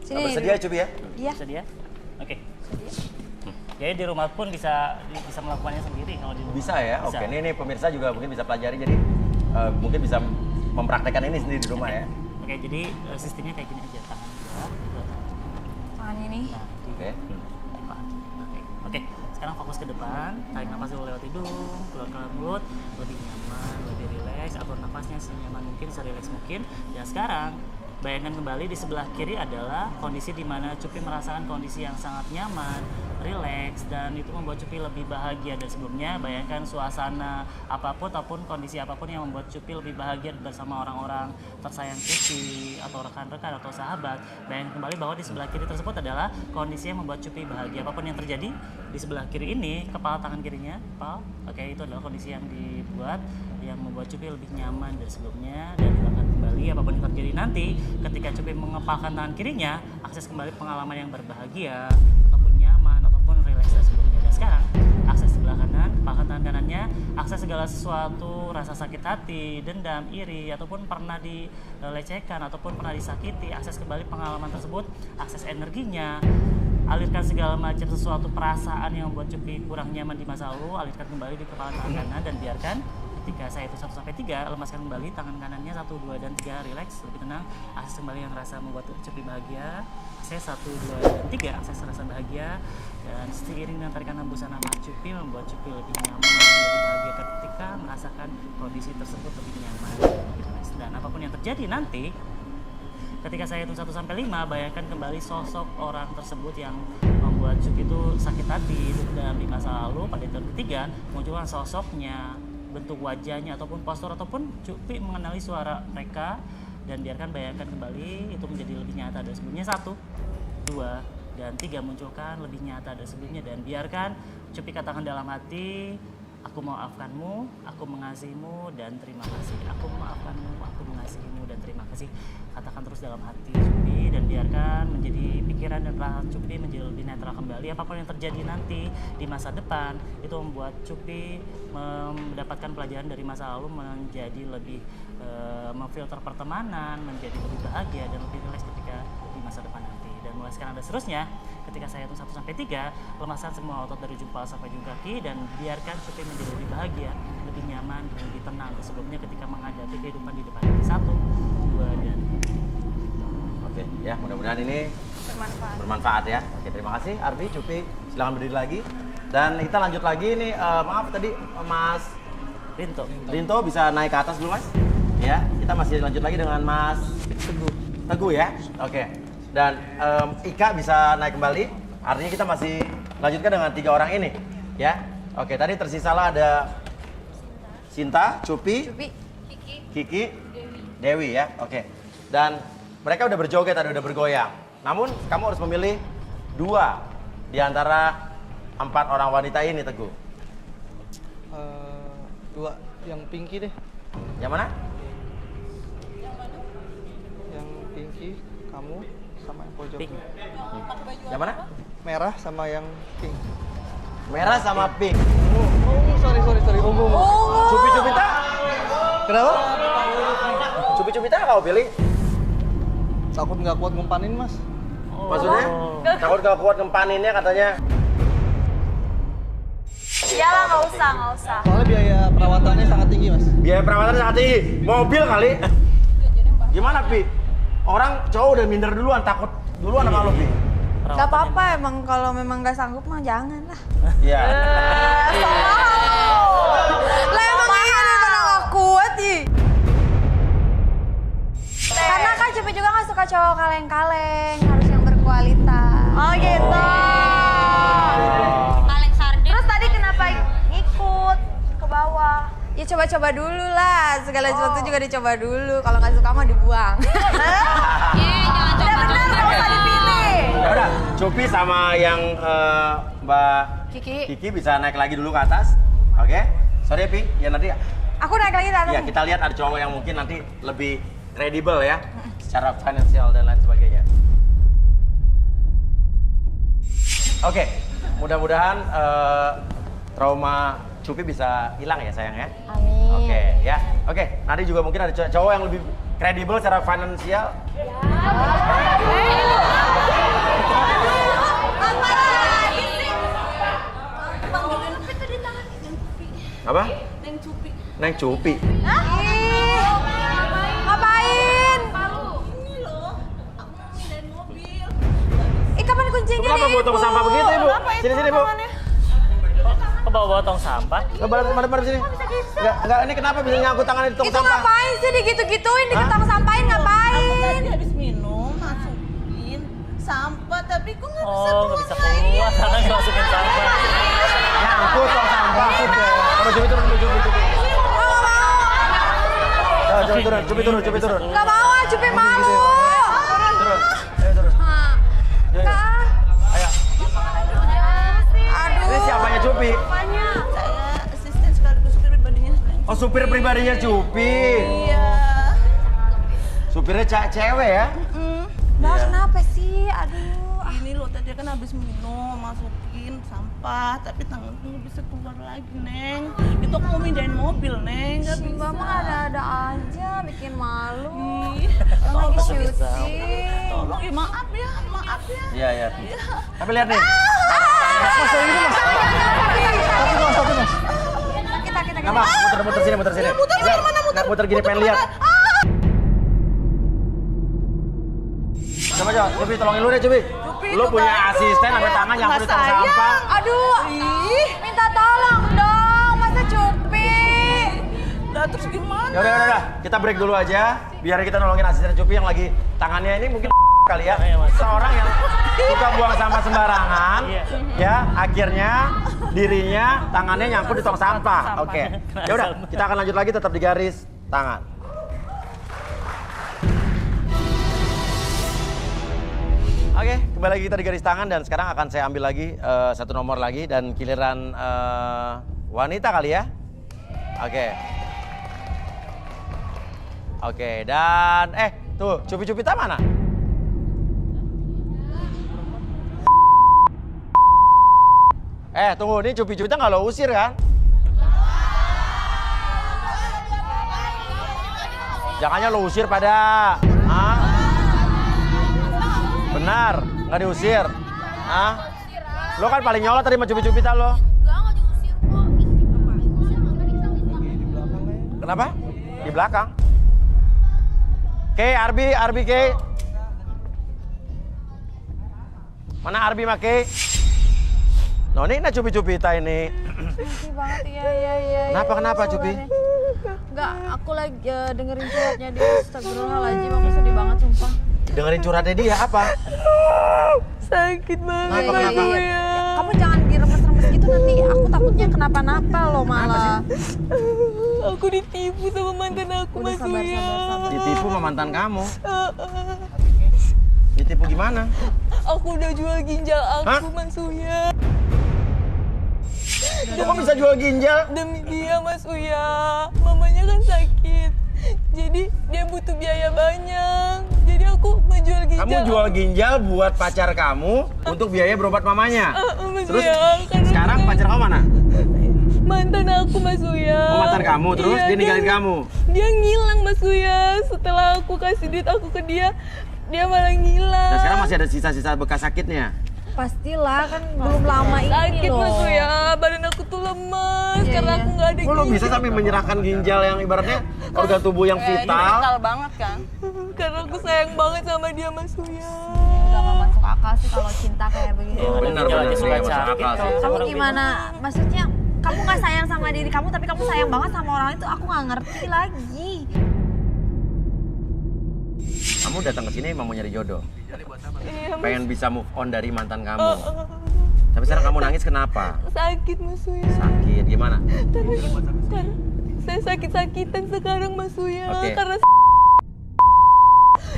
Sini, bersedia Cupi ya? Iya. Bersedia? Oke. Jadi di rumah pun bisa melakukannya sendiri kalau di rumah. Bisa ya? Bisa. Oke, ini pemirsa juga mungkin bisa pelajari. Jadi mungkin bisa mempraktekkan ini sendiri di rumah ya. Oke, jadi sistemnya kayak gini aja. Tangan dua Tangan ini. Nah, Oke. Oke, sekarang fokus ke depan. Tarik nafas dulu lewat hidung, keluar ke mulut. Lebih nyaman, lebih rileks. Atur nafasnya senyaman mungkin, serileks mungkin. Dan sekarang bayangkan kembali di sebelah kiri adalah kondisi di mana Cupi merasakan kondisi yang sangat nyaman, rileks, dan itu membuat Cupi lebih bahagia dari sebelumnya. Bayangkan suasana apapun ataupun kondisi apapun yang membuat Cupi lebih bahagia bersama orang-orang tersayang Cupi atau rekan-rekan atau sahabat. Bayangkan kembali bahwa di sebelah kiri tersebut adalah kondisi yang membuat Cupi bahagia. Apapun yang terjadi di sebelah kiri ini, kepala tangan kirinya, oke, itu adalah kondisi yang dibuat yang membuat Cupi lebih nyaman dari sebelumnya. Dan hilangkan kembali apapun yang terjadi nanti ketika Cupi mengepalkan tangan kirinya, akses kembali pengalaman yang berbahagia ataupun nyaman ataupun rileks dari sebelumnya. Dan sekarang akses sebelah kanan, kepalkan tangan kanannya, akses segala sesuatu, rasa sakit hati, dendam, iri, ataupun pernah dilecehkan ataupun pernah disakiti, akses kembali pengalaman tersebut, akses energinya, alirkan segala macam sesuatu perasaan yang membuat Cupi kurang nyaman di masa lalu, alirkan kembali di kepala tangan kanan dan biarkan ketika saya hitung 1 sampai 3, lemaskan kembali tangan kanannya 1, 2, dan 3, relax, lebih tenang, akses kembali yang rasa membuat Cupi bahagia. Akses 1, 2, dan 3, akses rasa bahagia, dan seiring dengan tarikan hembusan nafas Cupi membuat Cupi lebih nyaman, lebih bahagia ketika merasakan kondisi tersebut lebih nyaman, lebih relax. Dan apapun yang terjadi nanti, ketika saya hitung 1 sampai 5, bayangkan kembali sosok orang tersebut yang membuat Cupi itu sakit hati dalam di masa lalu. Pada hitungan ketiga, munculkan sosoknya, bentuk wajahnya, ataupun postur, ataupun Cupi mengenali suara mereka. Dan biarkan bayangkan kembali itu menjadi lebih nyata dari sebelumnya. 1, 2, dan 3, munculkan lebih nyata dari sebelumnya. Dan biarkan Cupi katakan dalam hati, aku memaafkanmu, aku mengasihimu, dan terima kasih. Aku memaafkanmu, aku mengasihimu, dan terima kasih. Katakan terus dalam hati Cupi, dan biarkan menjadi pikiran dan perasaan Cupi menjadi lebih netral kembali. Apapun yang terjadi nanti di masa depan, itu membuat Cupi mendapatkan pelajaran dari masa lalu, menjadi lebih memfilter pertemanan, menjadi lebih bahagia dan lebih rileks ketika di masa depan nanti. Dan mulai sekarang dan seterusnya, ketika saya hitung 1 sampai 3, lemaskan semua otot dari ujung kepala sampai ujung kaki, dan biarkan Cupi menjadi lebih bahagia, lebih nyaman, dan lebih tenang sebelumnya ketika menghadapi kehidupan di depan. 1, 2, dan Oke, ya mudah-mudahan ini bermanfaat ya. Oke, terima kasih Arfi, Cupi, silakan berdiri lagi. Dan kita lanjut lagi nih, maaf tadi Mas Rinto bisa naik ke atas dulu Mas. Ya, kita masih lanjut lagi dengan Mas Teguh ya. Oke. Dan Ika bisa naik kembali. Artinya kita masih lanjutkan dengan 3 orang ini, ya. Oke, tadi tersisalah ada Sinta, Cupi, Kiki, Dewi ya. Oke. Dan mereka udah berjoget tadi, udah bergoyang. Namun kamu harus memilih 2 di antara 4 orang wanita ini, Teguh. 2 yang pinky deh. Yang mana? Yang pinky, kamu sama yang pojok. Pink. Yang mana? Merah sama yang pink. Merah sama pink. Sorry. Ungu. Cupi-cupi tak? Kenapa? Cupi-cupi tak kau pilih? Takut nggak kuat ngumpanin mas. Maksudnya? Takut gak kuat ngempaninnya katanya. Iyalah, nggak usah. Soalnya biaya perawatannya sangat tinggi mas. Biaya perawatan sangat tinggi. Mobil kali. Gimana Pi? Orang cowok udah minder duluan, takut duluan sama lo Pi. Gak apa-apa, emang kalau memang gak sanggup mah jangan lah. Iya. Lah emang iya daripada gak kuat sih. Karena kan Cupi juga gak suka cowok kaleng-kaleng, harus yang berkualitas. Oh gitu. Kaleng sardin. Terus tadi kenapa ngikut ke bawah? Ya coba-coba dulu lah, segala sesuatu juga dicoba dulu. Kalau nggak suka mah dibuang. Udah benar, nggak usah dipilih. Ya udah, Cupi sama yang Mbak Kiki bisa naik lagi dulu ke atas. Oke? Sorry ya Pi, ya nanti. Aku naik lagi ke atas. Ya kita lihat ada cowok yang mungkin nanti lebih kredibel ya, secara finansial dan lain sebagainya. Oke, mudah-mudahan trauma Cupi bisa hilang ya sayang ya. Amin. Oke ya, oke. Nanti juga mungkin ada cowok yang lebih kredibel secara finansial. Apa? Neng Cupi. Ngapain? Kapan kuncinya nih? Kenapa bawa tong sampah begitu Ibu? Sini Bu. Kok bawa tong sampah? Madep sini. Enggak, ini kenapa bisa nyangkut tangan di tong Itu sampah? ngapain sih digitu-gituin, tong sampahin ngapain? Aku tadi habis minum, masukin sampah, tapi kok nggak bisa Oh, nggak bisa keluar karena dimasukin sampah. Nyangkut tong sampah. Coba Cupi turun. Cupi turun. Gak mau, Cupi malu. Turun. Ayo turun. Ayo. Aduh. Ini siapanya Cupi? Saya asisten sekaligus supir pribadinya. Oh, supir pribadinya Cupi. Iya. Supirnya cewek ya? Mbak, kenapa sih? Aduh. Ini loh tadi kan habis minum, masukin sampah, tapi tanganku nggak bisa keluar lagi, Neng. Itu aku mau mindahin mobil, Neng. Nggak bisa. Mbak mah ada-ada aja, bikin malu. Ih. Orang lagi syuting. Tolong ya, maaf ya. Iya, iya. Tapi lihat nih. Mas, yang ini mas. Tapi mas. Nggak, Mas, muter sini. Nggak, muter gini, pengen lihat. Coba, Cupi, tolongin lu deh, Cupi. Lu punya asisten sampai tangan yang di tong sampah. Aduh, minta tolong dong, masa Cupi. Lah terus gimana? Ya udah. Kita break dulu aja. Biar kita nolongin asisten Cupi yang lagi tangannya ini mungkin kali ya. Seorang yang suka buang sampah sembarangan. Ya, akhirnya dirinya tangannya nyangkut di tong sampah. Oke. Ya udah, kita akan lanjut lagi tetap di garis tangan. Oke, kembali lagi kita di garis tangan dan sekarang akan saya ambil lagi satu nomor lagi dan giliran wanita kali ya. Oke, dan tuh Cupi-Cupita mana? Tunggu, ini Cupi-Cupita nggak lo usir kan? Jangannya lo usir pada, benar, nggak diusir. Lo kan paling nyolot tadi sama Cupi-Cupita lo. Kenapa? Di belakang. Arbi, Kay. Mana Arbi sama Kay? No, ini Cupi-Cupita ini. Sedih banget, iya. Kenapa Cupi? Enggak, aku lagi dengerin curhatnya dia. Astagfirullahaladzim, aku sedih banget sumpah. Dengerin curhatnya dia apa? Sakit banget. Kenapa? Kamu jangan diremes-remes gitu, nanti aku takutnya kenapa-napa loh malah. Aku ditipu sama mantan aku, Mas Uya. Ditipu sama mantan kamu? Ditipu gimana? Aku udah jual ginjal aku, Mas Uya. Kok bisa jual ginjal? Demi dia, Mas Uya. Mamanya kan sakit. Jadi dia butuh biaya banyak. Jadi aku menjual ginjal. Kamu jual ginjal buat pacar kamu untuk biaya berobat mamanya? Mas Terus Uya, sekarang pacar kamu mana? Mantan aku, Mas Uya. Oh, mantan kamu, terus dia ninggalin kamu? Dia ngilang, Mas Uya. Setelah aku kasih duit aku ke dia malah ngilang. Dan sekarang masih ada sisa-sisa bekas sakitnya? Pastilah, kan belum lama ini Sakit loh. Mas Uya, badan aku tuh lemas karena aku nggak ada Kok lo bisa sampai menyerahkan ginjal yang ibaratnya organ tubuh yang vital? vital banget kan? Karena aku sayang banget sama dia, Mas Uya. Udah gak masuk akal sih kalau cinta kayak begini. Benar, suka masuk sakit. akal sih. Kamu gimana? Maksudnya kamu gak sayang sama diri kamu tapi kamu sayang banget sama orang itu, aku gak ngerti lagi. Kamu datang ke sini emang mau nyari jodoh? Pengen bisa move on dari mantan kamu? Tapi sekarang kamu nangis kenapa? Sakit, Mas Uya. Sakit, gimana? Karena saya sakit-sakitan sekarang, Mas Uya. Oke. Karena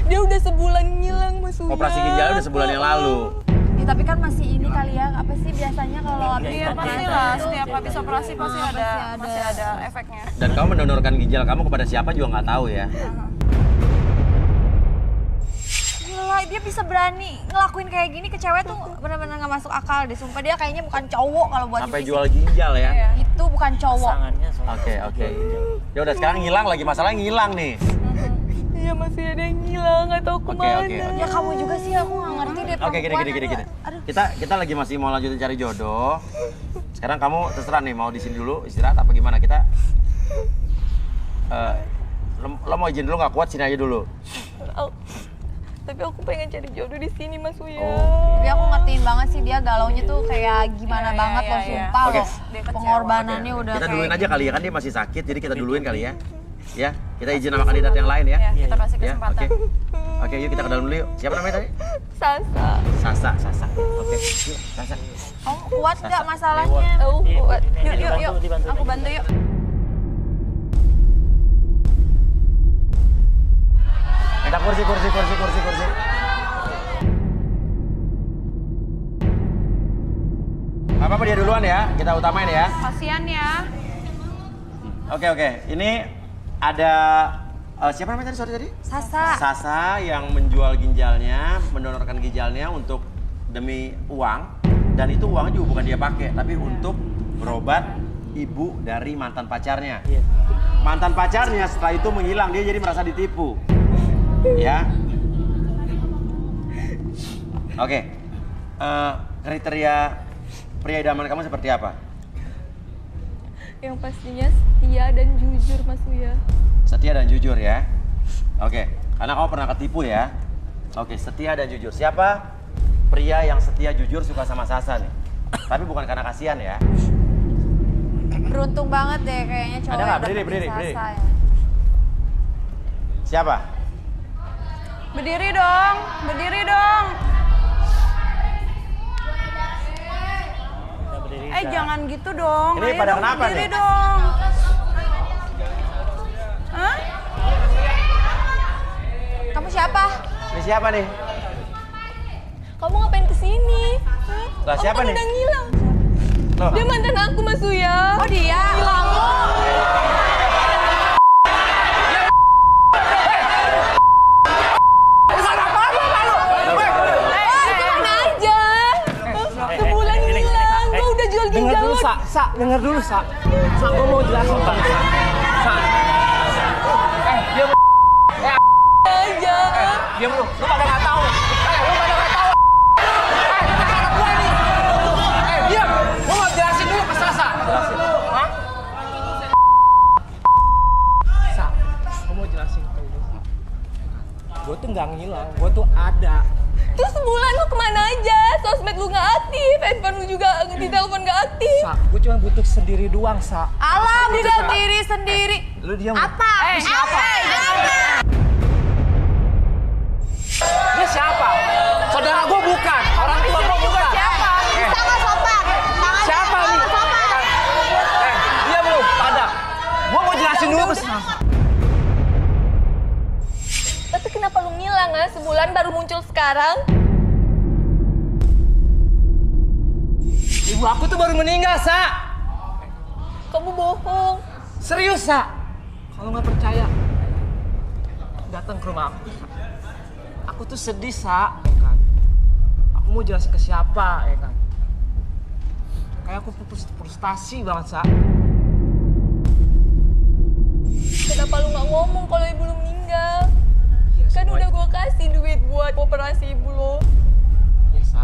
dia udah sebulan ngilang, Mas Uya. Operasi ginjal udah sebulan yang lalu. Ya tapi kan masih ini kali ya, apa sih biasanya kalau habis Iya pastilah, setiap habis operasi pasti masih ada efeknya. Dan kamu mendonorkan ginjal kamu kepada siapa juga nggak tahu ya? Gila, dia bisa berani ngelakuin kayak gini ke cewek tuh benar-benar gak masuk akal deh. Sumpah dia kayaknya bukan cowok kalau buat Sampai ini jual sih. ginjal ya? Itu bukan cowok. Oke. Ya udah sekarang ngilang lagi, masalahnya ngilang nih. Iya, masih ada yang ngilang, nggak tahu kemana. Oke. Ya kamu juga sih, aku gak ngerti deh Oke, gini. Aduh. Kita lagi masih mau lanjutin cari jodoh. Sekarang kamu terserah nih, mau di sini dulu istirahat apa gimana? Kita lo mau izin dulu nggak kuat, sini aja dulu. Tapi aku pengen cari jodoh di sini, Mas Uya. Tapi aku ngertiin banget sih dia galaunya tuh kayak gimana banget loh, sumpah Oke. loh. Pengorbanannya udah Kita kayak duluin aja kali ya, kan dia masih sakit, jadi kita duluin kali ya. Ya, kita izin sama kandidat yang lain ya. Kita kasih kesempatan. Oke, yuk kita ke dalam dulu yuk. Siapa namanya tadi? Sasa. Sasa. Oke, yuk Sasa. Kamu kuat nggak masalahnya? Kuat. Yuk. Aku bantu yuk. Minta kursi. Gak apa-apa dia duluan ya, kita utamain ya. Kasian ya. Oke. Ini ada siapa namanya tadi? Sorry tadi? Sasa yang menjual ginjalnya, mendonorkan ginjalnya untuk demi uang. Dan itu uangnya juga bukan dia pakai, tapi untuk berobat ibu dari mantan pacarnya. Mantan pacarnya setelah itu menghilang, dia jadi merasa ditipu. Ya. Oke. Kriteria pria idaman kamu seperti apa? Yang pastinya setia dan jujur, Mas Uya. Setia dan jujur ya. Oke, karena kamu pernah ketipu ya. Oke, setia dan jujur. Siapa pria yang setia jujur suka sama Sasa nih? Tapi bukan karena kasihan ya. Beruntung banget deh kayaknya cowok Ada nggak? yang Berdiri. dapetin Sasa ya. Siapa? Berdiri dong, berdiri dong. Kita berdiri, Sa. Jangan gitu dong. Ini Ayo pada dong, kenapa berdiri nih? dong. Hah? Kamu siapa? Ini siapa nih? Kamu ngapain kesini? Lah siapa nih? Udah ngilang. Loh. Dia mantan aku, Mas Uya. Oh dia? Kamu? Sebulan hilang, gue udah jual Dengar ginjal dulu, lo. Sa, dengar dulu, Sa. Sa, gue mau jelasin, Bang. Sa. Diam. Aja. Diam lu pada nggak tahu. Lu pada nggak tahu. Anak gue nih. Diam. Gue mau jelasin dulu ke Sasa. Jelasin. Hah? Sa, gue mau jelasin ke lu. Gue tuh nggak ngilang, gue tuh ada. Terus sebulan lu kemana aja? Sosmed lu nggak aktif, handphone lu juga di telepon nggak aktif. Sa, gue cuma butuh sendiri doang, Sa. Alam tidak diri sendiri. Lu diam. Apa? Siapa? Dia siapa? Saudara gue bukan. Orang tua gue bukan. Siapa? Sama sopan. Siapa nih? Dia belum pada. Gue mau jelasin dulu ke Sasa. Tapi kenapa lu ngilang, ah? Sebulan baru muncul sekarang? Ibu aku tuh baru meninggal, Sa. Kamu bohong. Serius, Sa. Kalau nggak percaya, datang ke rumah aku. Aku tuh sedih, Sa. Ya kan? Aku mau jelasin ke siapa, ya kan? Kayak aku frustasi banget, Sa. Kenapa lu nggak ngomong kalau ibu lu meninggal? Ya, Kan semua- udah gua kasih duit buat operasi ibu lo. Ya, Sa.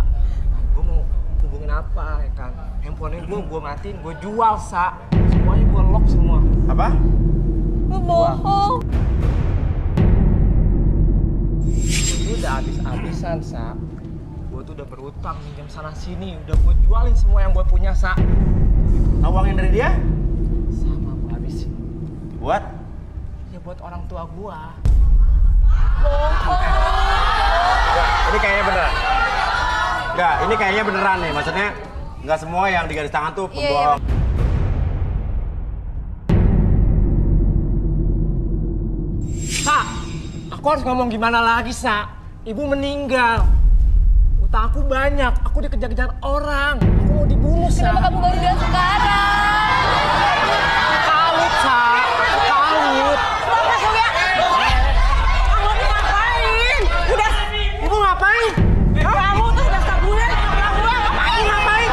Gue mau hubungin apa, ya kan? Handphonenya gue matiin, gue jual, Sa. Semuanya gue lock semua. Apa? Lu bohong. Gue udah habis-habisan, Sa. Gue tuh udah berutang, minjem sana-sini. Udah gue jualin semua yang gue punya, Sa. Tahu uangin dari dia? Sama gue habisin. Buat? Ya buat orang tua gue. Ini kayaknya beneran. Enggak, ini kayaknya beneran nih. Maksudnya nggak semua yang di garis tangan tuh Iya, pembohong. Sa, aku harus ngomong gimana lagi, Sa? Ibu meninggal. Utang aku banyak. Aku dikejar-kejar orang. Aku mau dibunuh, Sa. Kenapa kamu baru bilang sekarang? Kalut, Sa. Kalut. Kamu ini ngapain? Udah, Ibu ngapain? kamu tuh udah sebulan. Kamu ngapain? Ngapain?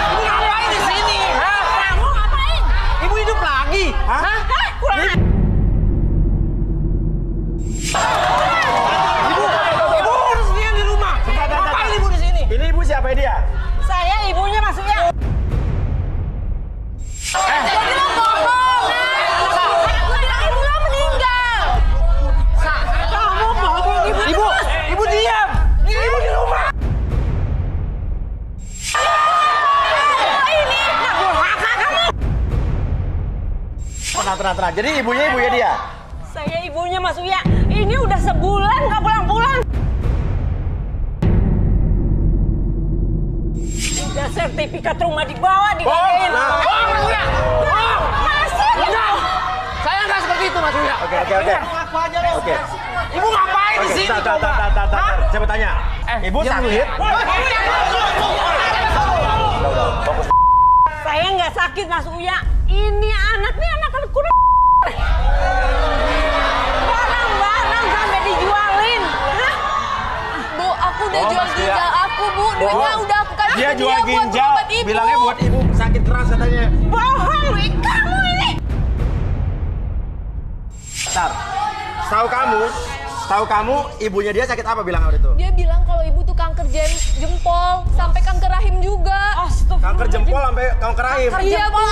Ibu ngapain di sini? Hah? Kamu ngapain? Ibu hidup lagi? Hah? Ibu harus diam di rumah. Ngapain ibu di sini? Ini ibu siapa dia? Saya ibunya maksudnya. Jadi lo bohong. Aku bilang ibu lo meninggal. Kamu bohong ibu. Ibu diam. Ibu di rumah. Ini nggak durhaka kamu. Tenang. Jadi ibunya dia? Saya ibunya Mas Uya. Ini udah sebulan nggak pulang-pulang. Udah sertifikat rumah dibawa digadein. Nah. Bohong, Mas Uya. Bohong. Masih. Enggak. Saya nggak seperti itu, Mas Uya. Oke. Ngaku aja lo. Oke. Ibu ngapain di sini? Tar. Coba tanya. Ibu diam dulu, sakit? Saya nggak sakit Mas Uya. Ini anak kurang. Barang-barang sampai dijualin. Hah? Bu, aku udah Oh, jual Mas Uya. ginjal aku, Bu. Duitnya udah aku kasih Dia ke jual dia buat ginjal. berobat ibu. Bilangnya buat ibu sakit keras katanya. Bohong, kamu ini. Tar. Tahu kamu, Setahu kamu, ibunya dia sakit apa bilang waktu itu? Dia bilang kalau ibu tuh kanker jempol, sampai kanker rahim juga. Kanker jempol sampai kanker rahim. Iya, Bu.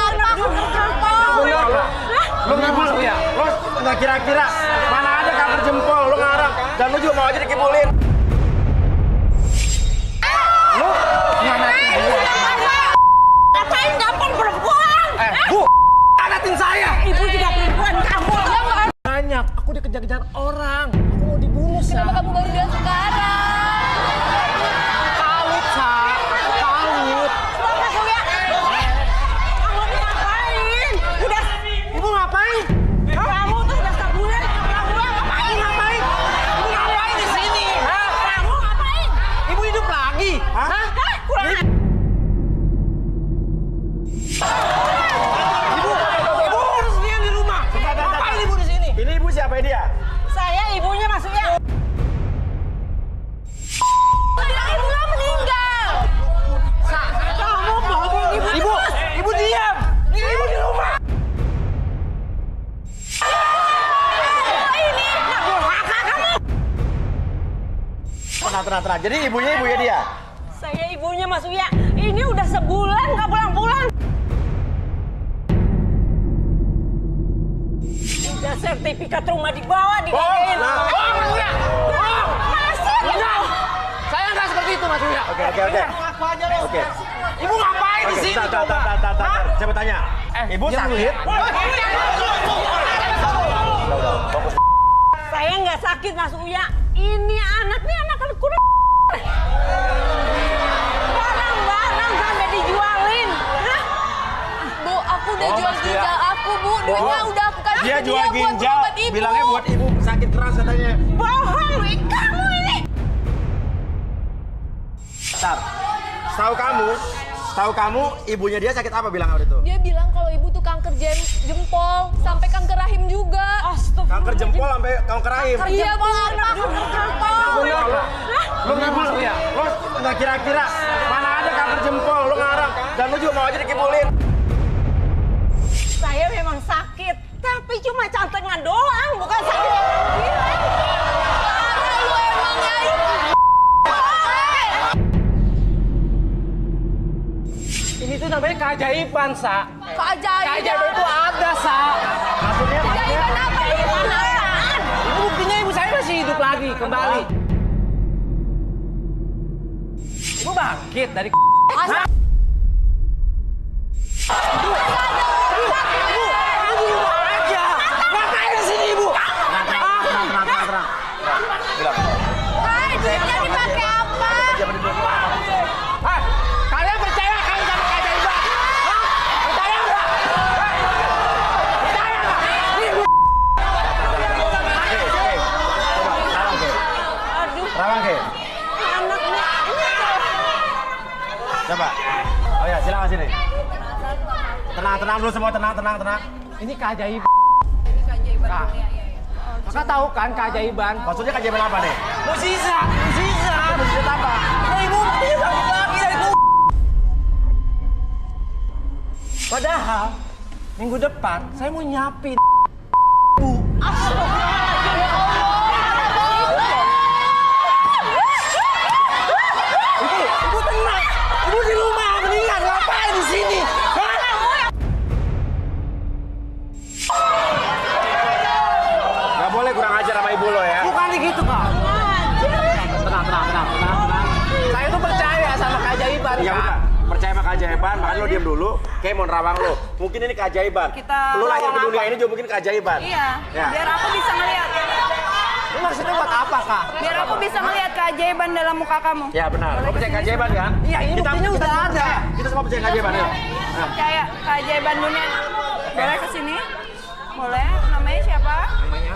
Lu ngibul ya? Lu nggak kira-kira mana ada kanker jempol, lu ngarang. Dan lu juga mau aja dikibulin. Lu nganatin gua. Ngapain gampang perempuan? Bu, anatin saya. Ibu juga perempuan kamu. Banyak, aku dikejar-kejar orang. Aku mau dibunuh, Sa. Kenapa kamu baru bilang sekarang? Kalut, Sa. Kalut. Kamu ini ngapain? Udah. Ibu ngapain? Kamu tuh udah sebulan. Kamu ngapain? Ibu ngapain di sini? Hah? Kamu ngapain? Ibu hidup lagi? Hah? Ibu harus diam di rumah. Ngapain ibu di sini? Ini ibu siapa dia? Saya ibunya maksudnya. Ibunya meninggal. Kamu bohong ibu. Ibu diam. Ibu di rumah. Ini nggak durhaka kamu. Tenang. Jadi ibunya dia. Saya ibunya Mas Uya. Ini udah sebulan nggak pulang-pulang. Udah sertifikat rumah dibawa digadein. Bohong, Mas Uya. Bohong. Masih. Saya nggak seperti itu, Mas Uya. Oke. Oke. Ibu ngapain di sini? Tar. Coba tanya. Ibu diam dulu, sakit? Saya nggak sakit Mas Uya. Ini anaknya anak kurang. Barang-barang sampai dijualin. Hah? Bu, aku udah jual ginjal aku, Bu. Duitnya udah aku kasih Dia ke jual dia buat ginjal, berobat ibu. bilangnya buat ibu sakit keras katanya. Bohong, kamu ini. Tar. Setahu kamu, ibunya dia sakit apa bilang waktu itu? Dia bilang kalau ibu tuh kanker jempol, sampai kanker rahim juga. Kanker jempol sampai kanker rahim. Iya, Bu. Lu ngibul ya? Lu nggak kira-kira mana ada kanker jempol, lu ngarang. Dan lu juga mau aja dikibulin. Saya memang sakit, tapi cuma cantengan doang, bukan sakit. Lu emang ya ibu. Ini tuh namanya keajaiban, Sa. Keajaiban. Keajaiban itu ada, Sa. Maksudnya? Keajaiban apa? Itu buktinya ibu saya masih hidup lagi, kembali. Ibu bangkit dari Hah? ngapain di sini, Ibu? Tenang. Bilang. Hai, duitnya dipakai apa? Hah? Kalian percaya kan sama keajaiban? Hah? Percaya nggak? Percaya nggak? Ini Ibu. Rawang ke. Anaknya. Coba. Oh ya, silakan sini. Tenang dulu semua, tenang. Ini keajaiban. Nah, Kakak tahu kan keajaiban? Maksudnya keajaiban apa nih? Mukjizat. Maksudnya apa? Nah, Ibu buktinya bangkit lagi dari kubur. Padahal minggu depan saya mau nyapin Bu. Ibu tenang. Ibu di rumah mendingan ngapain di sini? Hah? Gak boleh kurang ajar sama ibu lo ya. Bukan gitu, Kak. Tenang. Saya tuh percaya sama keajaiban, Ya Kak. udah, percaya sama keajaiban, makanya lo diam dulu. Kayak mau nerawang lo. Mungkin ini keajaiban. Lo lahir ke dunia ini juga mungkin keajaiban. Iya, Ya. biar aku bisa ngeliat. Ini maksudnya buat apa, Kak? Biar aku bisa ngeliat keajaiban dalam muka kamu. Ya benar. Lo percaya keajaiban kan? Iya, ini buktinya udah ada. Kita semua percaya keajaiban ya. Nah. Percaya keajaiban dunia. Boleh kesini? Boleh. Namanya siapa? Namanya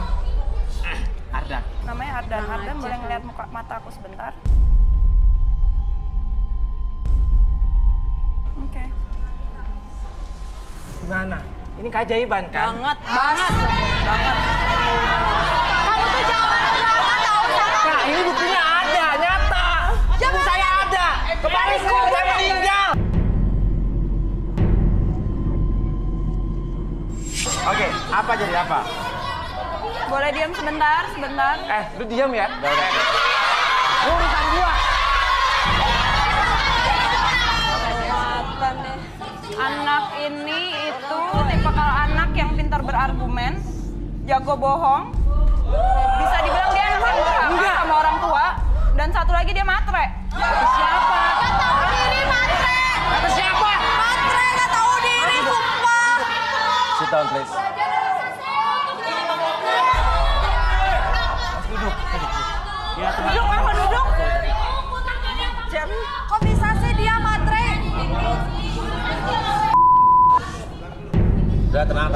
Ardan. Namanya Ardan. Ardan boleh ngeliat muka mata aku sebentar? Oke. Gimana? Ini keajaiban kan? Banget. Kamu tuh jangan lama-lama tahu sama. Kak, ini buktinya ada, nyata. Ibu saya ada. Kemarin saya meninggal. Oke, apa jadi apa? Boleh diam sebentar, sebentar. Lu diam ya. Udah. Lu urusan gua. Anak ini itu tipikal anak yang pintar berargumen, jago bohong. Bisa dibilang dia anak yang durhaka sama orang tua. Dan satu lagi dia matre. Siapa? Gak tahu diri matre. Kata siapa? Matre gak tahu diri, sumpah. Sit down please. Ya, tenang. Duduk, apa duduk? Kok bisa sih dia matre? Udah tenang.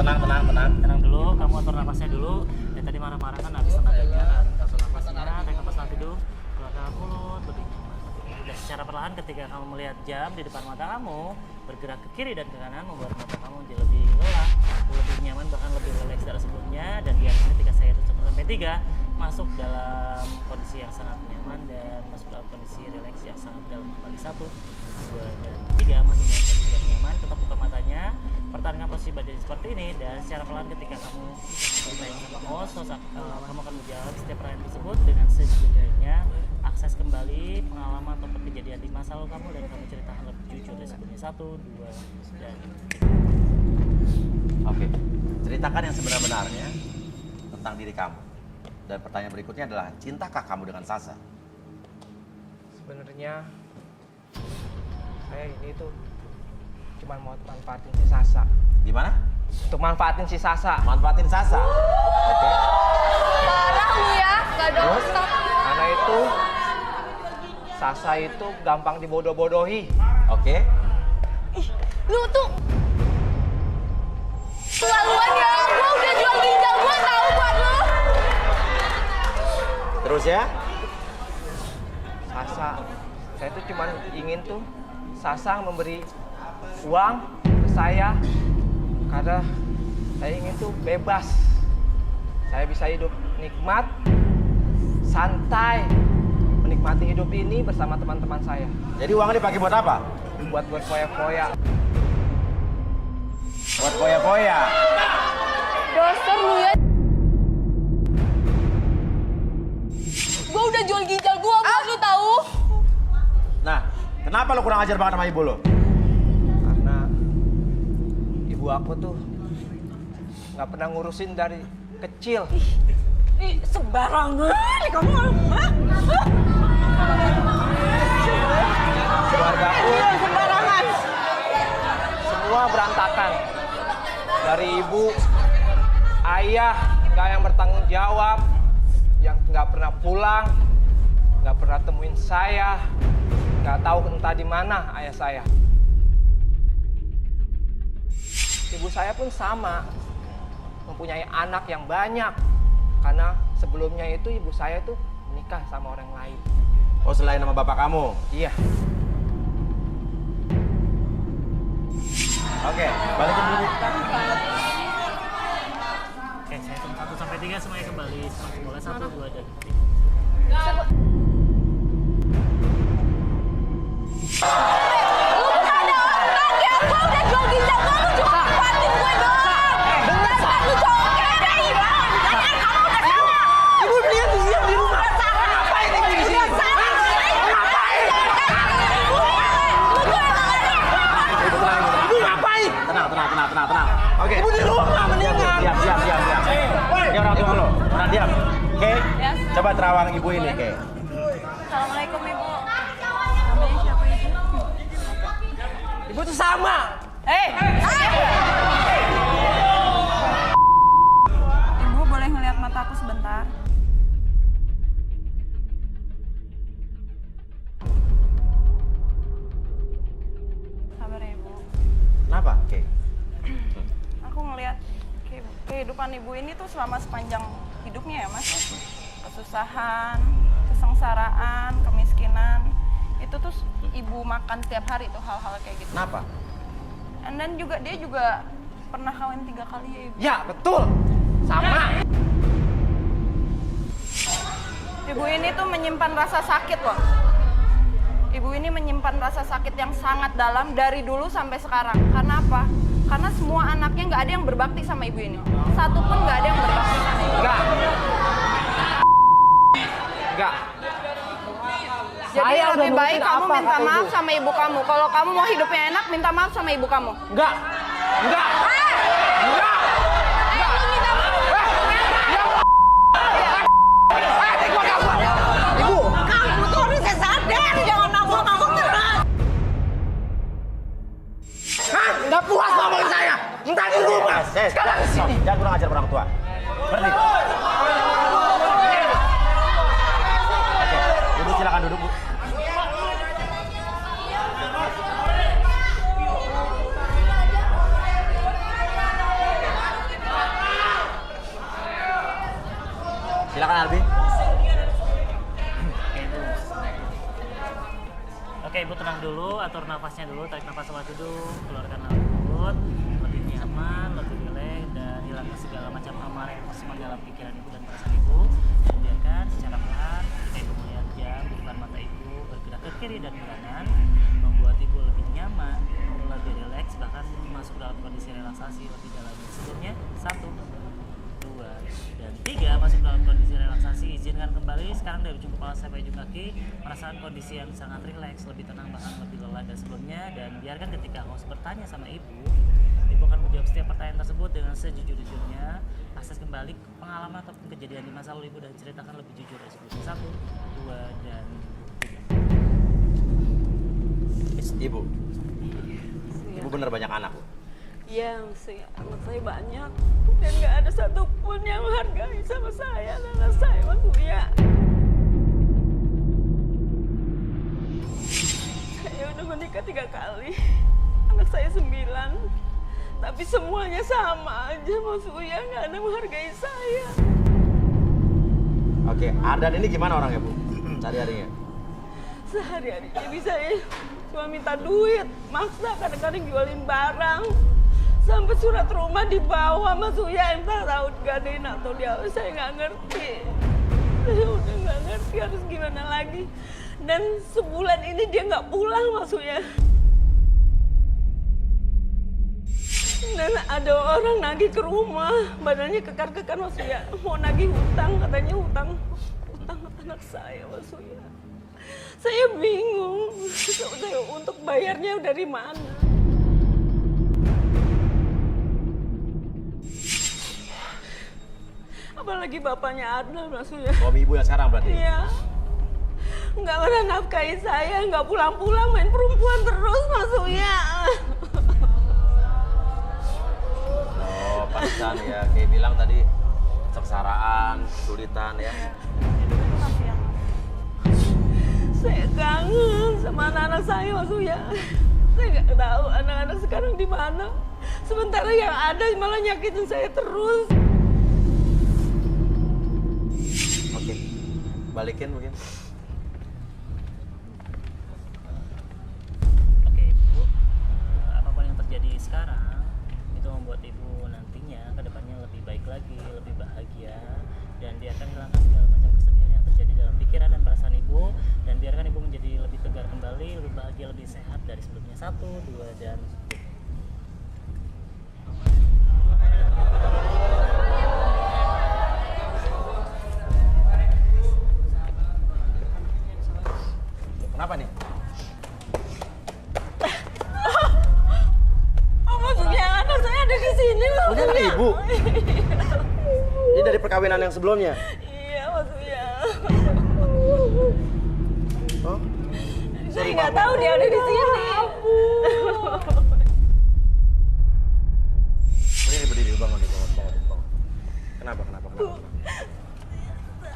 Tenang dulu, kamu atur nafasnya dulu. Dan tadi marah-marah kan habis tenaganya, atur nafasnya, tarik nafas dalam hidung, keluarkan mulut, lebih nyaman. Dan secara perlahan ketika kamu melihat jam di depan mata kamu bergerak ke kiri dan ke kanan membuat mata kamu jadi lebih lelah, lebih nyaman, bahkan lebih rileks dari sebelumnya. Dan biasanya ketika saya hitung sampai 3 masuk dalam kondisi yang sangat nyaman dan masuk dalam kondisi rileks yang sangat dalam. Kembali 1, 2, dan 3 masih dalam kondisi yang nyaman. Tetap buka matanya, pertahankan posisi badan seperti ini, dan secara pelan ketika kamu bertanya sama host, kamu akan menjawab setiap pertanyaan tersebut dengan sejujurnya, akses kembali pengalaman atau kejadian di masa lalu kamu, dan kamu ceritakan lebih jujur dari sebelumnya. 1, 2, dan 3. Oke. Ceritakan yang sebenar-benarnya tentang diri kamu. Dan pertanyaan berikutnya adalah, cintakah kamu dengan Sasa? Sebenarnya saya ini tuh cuma mau manfaatin si Sasa. Gimana? Untuk manfaatin si Sasa. Manfaatin Sasa. Oke. Parah lu ya, gak ada otak. Karena itu Sasa itu gampang dibodoh-bodohi. Oke. Lu tuh keterlaluan ya. Gua udah jual ginjal gua tahu buat lu. Terus ya? Sasa, saya tuh cuma ingin tuh Sasa memberi uang ke saya karena saya ingin tuh bebas. Saya bisa hidup nikmat, santai, menikmati hidup ini bersama teman-teman saya. Jadi uangnya dipakai buat apa? Buat berfoya-foya. Buat foya-foya. Dasar lu ya. Gua udah jual ginjal gua buat lu tahu. Nah, kenapa lo kurang ajar banget sama ibu lo? Karena ibu aku tuh nggak pernah ngurusin dari kecil. Ih, sembarangan kamu. Keluargaku Sembarangan. semua berantakan. Dari ibu, ayah nggak yang bertanggung jawab, yang nggak pernah pulang, nggak pernah temuin saya, nggak tahu entah di mana ayah saya. Ibu saya pun sama, mempunyai anak yang banyak, karena sebelumnya itu ibu saya tuh menikah sama orang lain. Oh, selain nama bapak kamu? Iya. Oke, balikin dulu. Oke, saya hitung 1 sampai 3 semuanya kembali. Mulai 1, 2, dan 3. Lu tuh ada otak ya. Gua udah jual ginjal gua, lu cuma manfaatin gue doang. Dasar lu cowok kere. Jangan kamu udah salah. Ibu lihat di sini di rumah. Ngapain ibu di sini? Ngapain? Ibu ngapain? Tenang. Oke. Ibu di rumah mendingan. Diam. Ini orang tua lo. Nah, diam. Oke. Yes. Coba terawang ibu ini, oke. Assalamualaikum ibu. Namanya siapa ibu? Ibu tuh sama. Ibu boleh ngeliat mata aku sebentar? Sabar ya ibu. Kenapa? Oke. Aku ngeliat kehidupan ibu ini tuh selama sepanjang hidupnya ya mas. Kesusahan, kesengsaraan, kemiskinan. Itu tuh ibu makan setiap hari tuh hal-hal kayak gitu. Kenapa? And then juga dia juga pernah kawin 3 kali ya ibu. Ya, betul. Sama. Ibu ini tuh menyimpan rasa sakit loh. Ibu ini menyimpan rasa sakit yang sangat dalam dari dulu sampai sekarang. Karena apa? Karena semua anaknya nggak ada yang berbakti sama ibu ini. Satu pun nggak ada yang berbakti sama ibu. Enggak. Jadi Saya udah lebih baik nurutin kamu apa minta kata maaf ibu. sama ibu kamu. Kalau kamu mau hidupnya enak, minta maaf sama ibu kamu. Enggak. Enggak. Enggak. Lu minta maaf. Ibu. Kamu tuh harusnya sadar, jangan ngomong-ngomong terus. Hah? Enggak puas ngomongin saya. Minta di rumah. Sekarang di sini. Jangan kurang ajar orang tua. Berhenti. Oke, Ibu silakan duduk, Bu. Silakan Albi. Oke, Ibu tenang dulu, atur nafasnya dulu, tarik nafas setelah duduk, keluarkan nafas mulut, lebih nyaman, lebih rileks, dan hilangkan segala macam amarah yang masih dalam pikiran Ibu dan perasaan Ibu. Dan biarkan secara pelan, ketika Ibu melihat jam di depan mata Ibu bergerak ke kiri dan ke kanan, membuat Ibu lebih nyaman, lebih rileks, bahkan masuk dalam kondisi relaksasi lebih dalam dari sebelumnya. 1, 2, dan 3 masuk dalam kondisi relaksasi. Izinkan kembali sekarang dari ujung kepala sampai ujung kaki, merasakan kondisi yang sangat rileks, lebih tenang, bahkan lebih lelah dari sebelumnya. Dan biarkan ketika host bertanya sama Ibu akan menjawab setiap pertanyaan tersebut dengan sejujur-jujurnya. Akses kembali pengalaman ataupun kejadian di masa lalu Ibu dan ceritakan lebih jujur dari sebelumnya. 1, 2, dan 3. Ibu. Ibu bener banyak anak, Bu. Iya, anak saya banyak dan nggak ada satupun yang menghargai sama saya dan anak saya, Mas Uya. Saya udah menikah 3 kali, anak saya 9, tapi semuanya sama aja, Mas Uya, nggak ada menghargai saya. Oke, Ardan ini gimana orangnya, Bu? Sehari-harinya? Sehari-harinya bisa cuma minta duit, maksa kadang-kadang jualin barang. Sampai surat rumah dibawa Mas Uya, entah tahu digadein atau dia, saya nggak ngerti. Saya udah nggak ngerti harus gimana lagi. Dan sebulan ini dia nggak pulang, Mas Uya. Dan ada orang nagih ke rumah, badannya kekar-kekar, Mas Uya. Mau nagih hutang, katanya hutang anak saya, Mas Uya. Saya bingung, saya untuk bayarnya dari mana. Apalagi bapaknya Adnan, Mas Uya. Suami Ibu yang sekarang berarti? Iya. Nggak pernah nafkahi saya, nggak pulang-pulang, main perempuan terus, Mas Uya. Oh, pantesan ya. Kayak bilang tadi, sengsaraan, kesulitan ya. Saya kangen sama anak-anak saya, Mas Uya. Saya nggak tahu anak-anak sekarang di mana. Sementara yang ada malah nyakitin saya terus. Oke, balikin mungkin. Oke, Ibu, apapun yang terjadi sekarang itu membuat Ibu nantinya ke depannya lebih baik lagi, lebih bahagia, dan biarkan hilangkan segala macam kesedihan yang terjadi dalam pikiran dan perasaan Ibu, dan biarkan Ibu menjadi lebih tegar kembali, lebih bahagia, lebih sehat dari sebelumnya. 1, 2, dan 3. Kenapa nih? Oh, Mas Uya, anak saya ada di sini, Mas Ini anak Uya. Ibu? Ini dari perkawinan yang sebelumnya? Iya, Mas Uya. Oh? Saya nggak tahu dia ada di sini. Berdiri, bangun. Kenapa?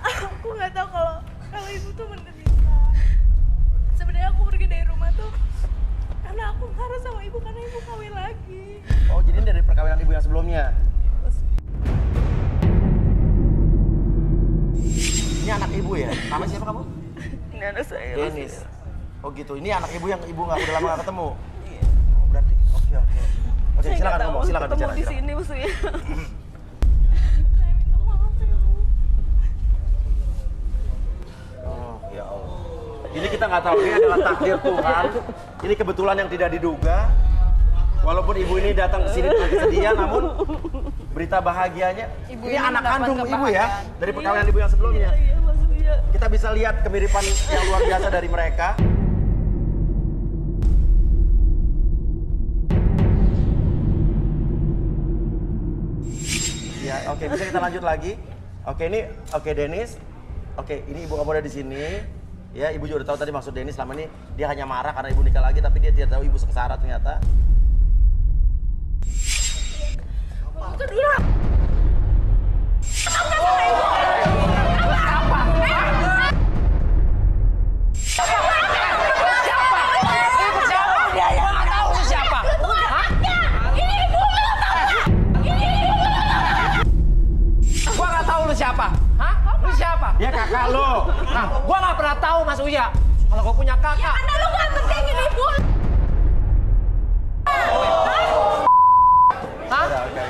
Aku nggak tahu kalau ibu tuh menderita. Sebenarnya aku pergi dari rumah tuh karena aku marah sama ibu karena ibu kawin lagi. Oh, jadi ini dari perkawinan Ibu yang sebelumnya? Ini anak Ibu ya? Nama siapa kamu? Ini anak saya, Mas Denis. Uya. Oh gitu, ini anak Ibu yang Ibu udah lama nggak ketemu? Iya. Oh, berarti, oke. Oke, Saya silakan nggak tahu ngomong, silakan ketemu bicara. di silakan. sini, Mas Uya. Saya minta maaf ya bu. Oh, ya Allah. Ini kita nggak tahu, ini adalah takdir Tuhan. Ini kebetulan yang tidak diduga. Walaupun ibu ini datang ke sini dengan kesedihan, namun berita bahagianya Ibu ini ini anak mendapat kandung ibu ya kebahagiaan. dari perkawinan ibu yang sebelumnya. Iya, Mas Uya. Kita bisa lihat kemiripan yang luar biasa dari mereka. Ya, oke, bisa kita lanjut lagi. Oke, Dennis. Oke, ini ibu kamu ada di sini. Ya, ibu juga udah tahu tadi maksud Dennis selama ini dia hanya marah karena ibu nikah lagi, tapi dia tidak tahu ibu sengsara ternyata. Itu dulu. Siapa? Hah? Lu siapa? Dia kakak lo. Nah, gua nggak pernah tahu Mas Uya. Kalau gua punya kakak. Ya karena lu gak pentingin ibu. Hah? Oke.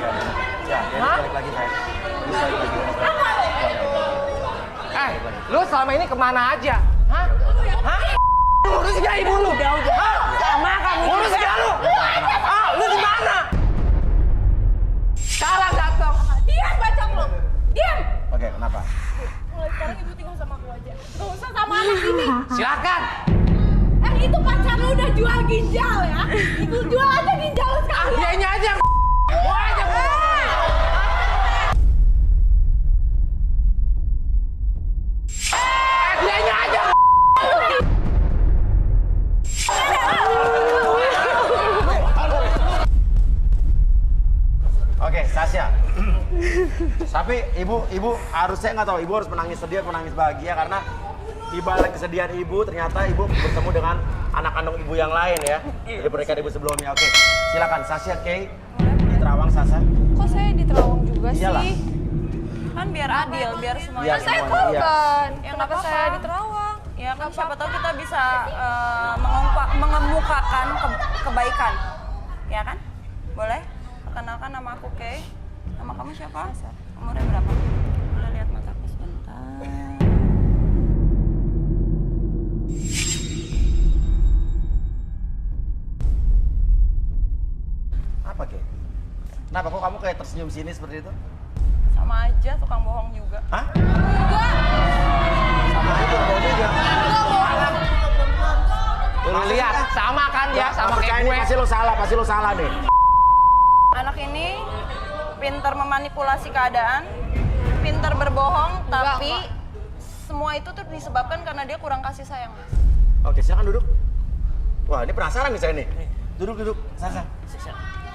Ya, Hah? balik lagi saya. Balik lagi. Lu selama ini kemana aja? Hah? Hah? Urus gak ibu lu? Hah? Sama kamu. Urus gak lu? Ah, lu di mana? Sekarang datang. Diam bacok lu. Diam. Oke, kenapa? Mulai sekarang ibu tinggal sama aku aja. Gak usah sama anak ini. Silakan. Itu pacar lu udah jual ginjal ya. Ibu jual aja ginjal lu sekali. Dianya aja. Gua aja. Dianya aja. Oke, Sasha. Tapi ibu harusnya nggak tahu, ibu harus menangis sedih, menangis bahagia karena di balik kesedihan ibu ternyata ibu bertemu dengan anak kandung ibu yang lain ya dari pernikahan ibu sebelumnya. Oke, silakan Sasha Kay di Terawang. Sasha. Kok saya di Terawang juga Iyalah. sih? Kan biar adil, biar semuanya. Biar Saya semuanya, iya. korban. Ya, Kenapa nggak saya apa-apa. di Terawang? Ya kan siapa tahu kita bisa mengemukakan kebaikan. Ya kan? Boleh? Perkenalkan nama aku Kay. Nama kamu siapa? Umurnya berapa? Boleh lihat mataku sebentar. Apa Kay? Kenapa kok kamu kayak tersenyum sini seperti itu? Sama aja tukang bohong juga. Hah? Sama aja bohong juga. Tuh lu lihat, sama kan dia, sama kayak gue. Pasti lo salah nih. Anak ini pintar memanipulasi keadaan, pintar berbohong, tapi semua itu tuh disebabkan karena dia kurang kasih sayang. Oke, silakan duduk. Wah, ini penasaran nih saya nih. Duduk, Sasha.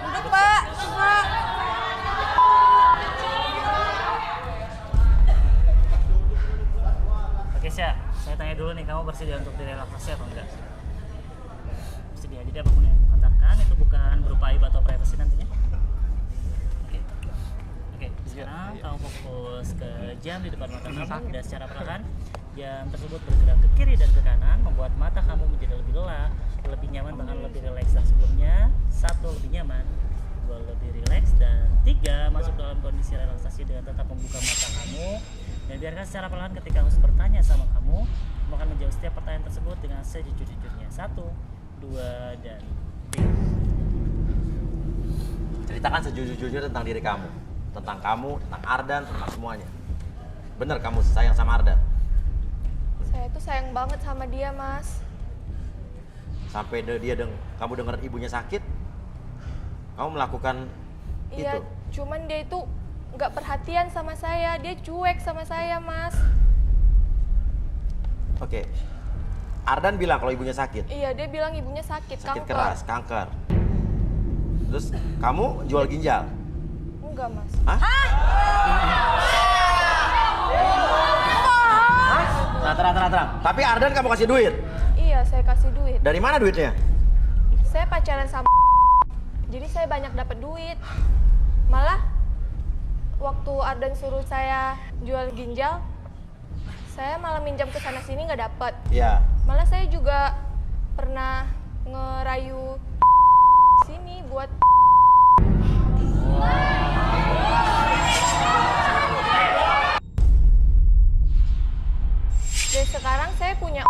Duduk, Pak. Pak. Oke, Syah. Saya tanya dulu nih, kamu bersedia untuk direlaksasi atau enggak? Bersedia. Jadi apapun yang katakan itu bukan berupa iba atau privasi nantinya. Oke, sekarang kamu fokus ke jam di depan mata kamu dan secara perlahan jam tersebut bergerak ke kiri dan ke kanan membuat mata kamu menjadi lebih lelah, lebih nyaman, bahkan lebih rileks dari sebelumnya. 1, lebih nyaman. 2, lebih rileks. Dan 3, masuk dalam kondisi relaksasi dengan tetap membuka mata kamu dan biarkan secara perlahan ketika host bertanya sama kamu akan menjawab setiap pertanyaan tersebut dengan sejujur-jujurnya. 1, 2, dan B. Ceritakan sejujur-jujurnya tentang diri kamu. Tentang kamu, tentang Ardan, tentang semuanya. Bener kamu sayang sama Ardan? Saya tuh sayang banget sama dia, Mas. Sampai kamu dengar ibunya sakit, kamu melakukan Iya, itu? cuman dia itu nggak perhatian sama saya. Dia cuek sama saya, Mas. Oke. Ardan bilang kalau ibunya sakit? Iya, dia bilang ibunya sakit Sakit kanker. keras, kanker. Terus kamu jual ginjal? Enggak, Mas. Hah? Tenang. Tapi Ardan kamu kasih duit? Iya, saya kasih duit. Dari mana duitnya? Saya pacaran sama jadi saya banyak dapat duit. Malah waktu Ardan suruh saya jual ginjal, saya malah minjam ke sana sini nggak dapat. Iya. Malah saya juga pernah ngerayu sini buat dan sekarang saya punya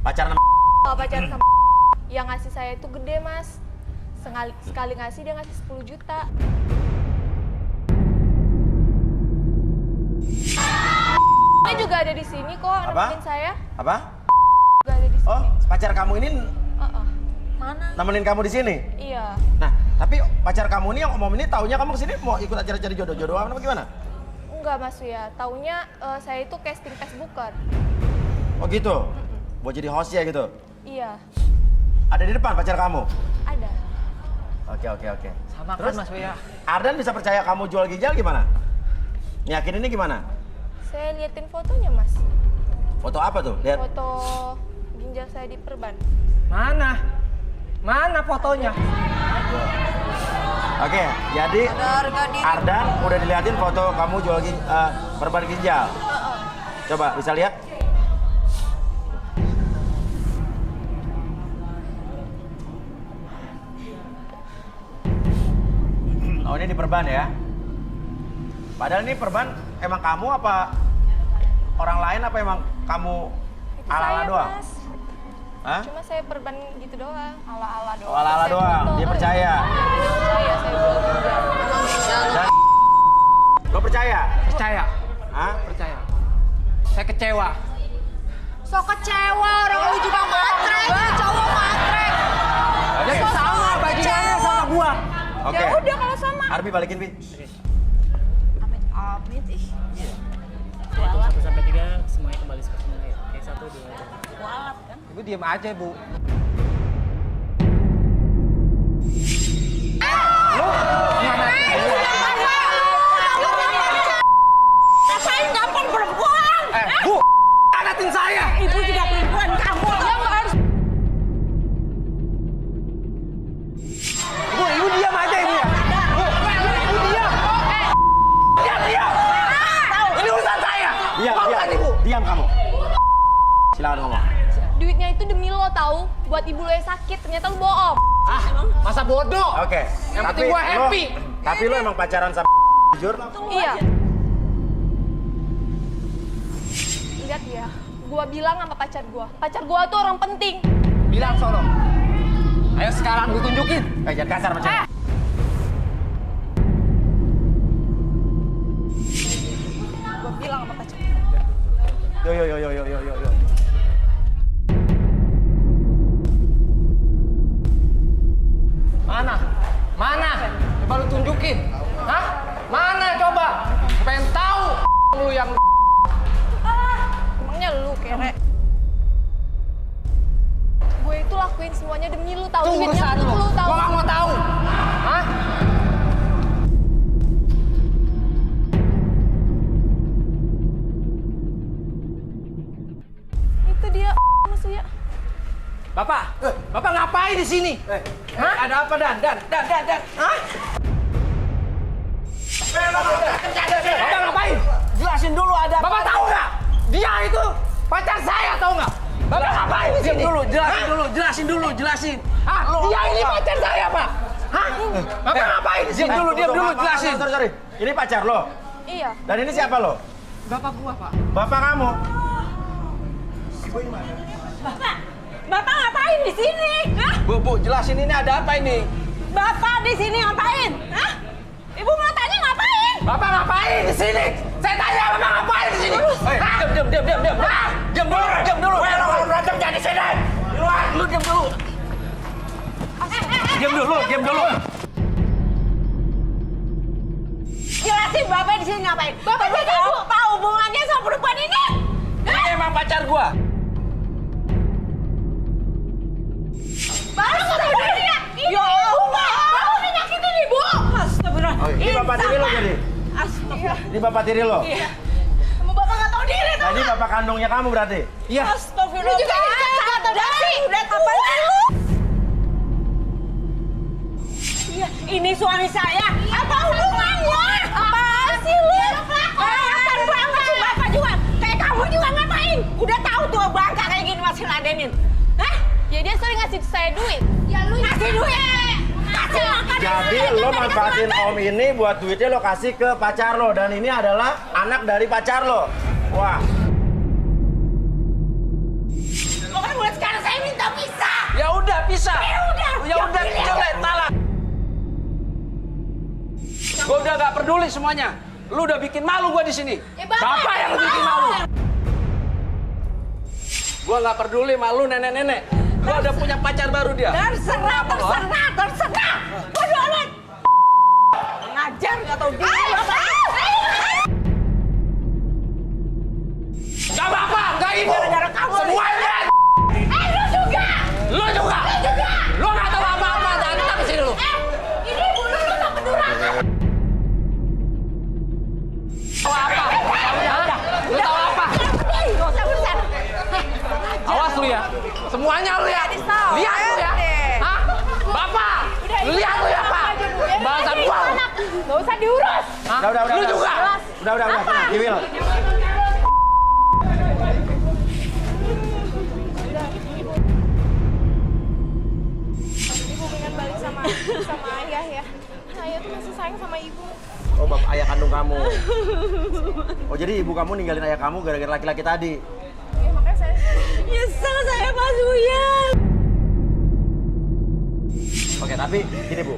Pacaran pacaran sama yang ngasih saya itu gede, Mas. sekali ngasih dia ngasih 10 juta. Dia juga ada di sini kok, nemenin saya. Apa? Juga ada di sini. Oh, pacar kamu ini Mana? nemenin kamu di sini? Iya. Nah, tapi pacar kamu ini yang om ini taunya kamu kesini mau ikut acara cari jodoh-jodohan apa gimana? Enggak Mas ya, taunya saya itu casting Facebooker. Oh gitu? Mau jadi host ya gitu? Iya, Ada di depan pacar kamu? ada. Oke. Sama Terus? kan Mas Wia? Ardan bisa percaya kamu jual ginjal gimana? Yakin ini gimana? Saya liatin fotonya Mas. Foto apa tuh? Lihat. Foto ginjal saya di perban. Mana? Mana fotonya? Oke, jadi Ardan udah diliatin foto kamu jual perban ginjal. Coba bisa lihat? Oh ini di perban ya? Padahal ini perban emang kamu apa orang lain apa emang kamu Itu ala-ala saya doang? Mas. Hah? Cuma saya perban gitu doang. Ala-ala doang. Oh, ala-ala Saya doang, foto. dia percaya. Saya jual ginjal. Dan lo percaya? Percaya. Hah? Percaya. Saya kecewa. So kecewa, orang lu juga matre, cowok matre. Ya sama bajingannya sama gua. Oke. Ya udah kalau sama. Arbi balikin, Bi. Amit ih. Hitung 1 sampai 3 semuanya kembali seperti semula ya. Oke, 1, 2, 3. Kualat kan? Ibu diem aja, Bu. Rasain gampang perempuan. Bu, angkatin saya. Ibu juga perempuan, kamu aja nggak harus. Ibu diam aja ibu ya. Ibu diam. Diam. Ini urusan saya. Diam kamu. Silakan ngomong. Duitnya itu demi lo tahu, buat ibu lo yang sakit. Ternyata lo bohong. Ah, masa bodoh. Oke. Yang penting gua happy. Tapi lo emang pacaran sama jujur? Iya. Lihat ya, gua bilang sama pacar gua tuh orang penting. Bilang sono. Ayo sekarang gue tunjukin. Jangan kasar macam. Gue bilang sama pacar. Yo. Mana? Coba lu tunjukin. Hah? Mana coba? Gue pengen tahu lu yang Emangnya lu kere? Gue itu lakuin semuanya demi lu tahu. itu Duitnya urusan untuk lu. lu tahu. Gua nggak mau tahu. Hah? Itu dia maksudnya. Bapak ngapain di sini? Hah? Ada apa Dan? Hah? Bapak ngapain? Jelasin dulu ada apa. Bapak tahu nggak? Dia itu pacar saya, tahu nggak? Bapak ngapain di sini? Jelasin dulu. Hah? Dia ini pacar saya, Pak. Hah? Bapak ngapain di sini? Diam dulu, jelasin. Sorry. Ini pacar lo? Iya. Dan ini siapa lo? Bapak gua, Pak. Bapak kamu? Bapak ngapain di sini? Hah? Bu, jelasin ini ada apa ini? Bapak di sini ngapain? Hah? Ibu mau tanya ngapain? Bapak ngapain di sini? Saya tanya Bapak ngapain di sini? Diam. Hah? Diam dulu. Lu berantem jadi sini. Lu diam dulu. Diam dulu. Jelasin Bapak di sini ngapain? Bapak tahu apa hubungannya sama perempuan ini? Ini emang pacar gua. Baru ketemu dia. Ya Allah, kamu udah nyakitin ibu. Astagfirullah. Oh, ini bapak tiri lo jadi? Astagfirullah. Ini bapak tiri lo? Iya. Kamu bapak nggak tahu diri tuh. Nah, ini bapak kandungnya kamu berarti? Iya. Astagfirullah. Lu juga nggak tahu diri. Udah tua lu. Iya, ini suami saya. Apa hubungannya? Apa sih lu? Kelihatan banget sih bapak juga. Kayak kamu juga ngapain? Udah tahu tuh bangka kayak gini masih ladenin. Hah? Ya dia sering ngasih saya duit. Ya lu ngasih duit. Kasih makan. Jadi lo manfaatin om ini buat duitnya lo kasih ke pacar lo. Dan ini adalah anak dari pacar lo. Wah. Pokoknya mulai sekarang saya minta pisah. Ya udah, pisah. Ya udah. Jelek, talak. peduli semuanya. Lu udah bikin malu gua di sini. Bapak Bapak yang bikin malu. Gua nggak peduli malu nenek-nenek. Gua udah punya pacar baru dia. Terserah. Bodoh amat. Ngajar nggak tahu diri. Gak apa-apa, gak ini gara-gara kamu. Semuanya. Lu juga. Lu juga. Lu nggak tahu apa-apa. Datang ke sini lu. Ini ibu lu tak peduli. Tahu apa? Lu tahu apa? Gak usah urusan. Awas lu ya. Semuanya lu ya. Lihat lu ya. Hah? Bapak. Lihat lu ya, Pak. Balasan gua. Gak usah diurus. Hah? Udah. Lu juga. Udah, tenang, Kiwil. Ibu pengen balik sama ayah ya. Ayah tuh masih sayang sama ibu. Oh, bapak ayah kandung kamu. Oh, jadi ibu kamu ninggalin ayah kamu gara-gara laki-laki tadi. Ya makanya saya Nyesel saya Mas Uyan. Oke, tapi gini Bu,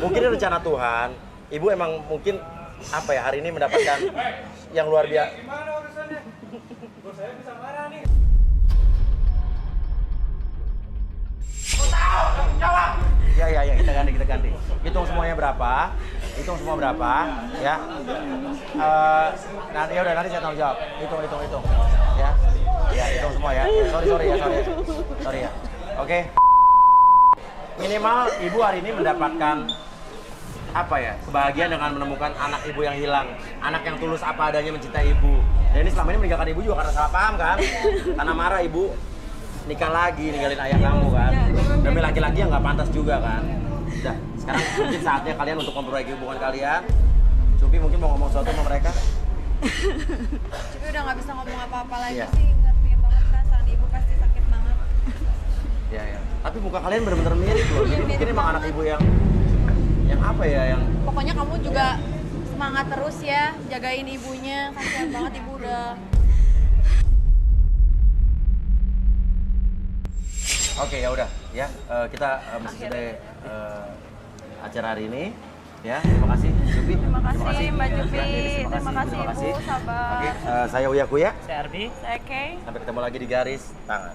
mungkin ini rencana Tuhan, Ibu emang mungkin apa ya hari ini mendapatkan yang luar biasa. Ya, kita ganti. Hitung semuanya berapa? Hitung semua berapa? Ya. Nanti nanti saya tanggung jawab. Hitung. Ya. Ya, hitung semua ya. Sorry ya. Oke. Minimal ibu hari ini mendapatkan apa ya, kebahagiaan dengan menemukan anak ibu yang hilang, anak yang tulus apa adanya mencintai ibu. Dan ini selama ini meninggalkan ibu juga karena salah paham kan, karena marah ibu nikah lagi, ninggalin ayah kamu kan, demi laki-laki yang nggak pantas juga kan. Udah, sekarang mungkin saatnya kalian untuk memperbaiki hubungan kalian. Cupi mungkin mau ngomong sesuatu sama mereka. Cupi udah nggak bisa ngomong apa-apa lagi Iya. sih, ngerti banget perasaan ibu pasti sakit banget. Ya. Tapi muka kalian benar-benar mirip loh. Jadi mungkin emang anak ibu yang apa ya, yang Pokoknya kamu juga semangat terus ya, jagain ibunya, kasihan banget ibu udah. Oke, ya udah ya, kita mesti selesai acara hari ini ya. Terima kasih Jupi. Terima kasih Mbak Jupi. Ya, Denis, Terima kasih Ibu, sabar. Oke, saya Uya Kuya. Saya Arbi. Saya Kay. Sampai ketemu lagi di garis tangan.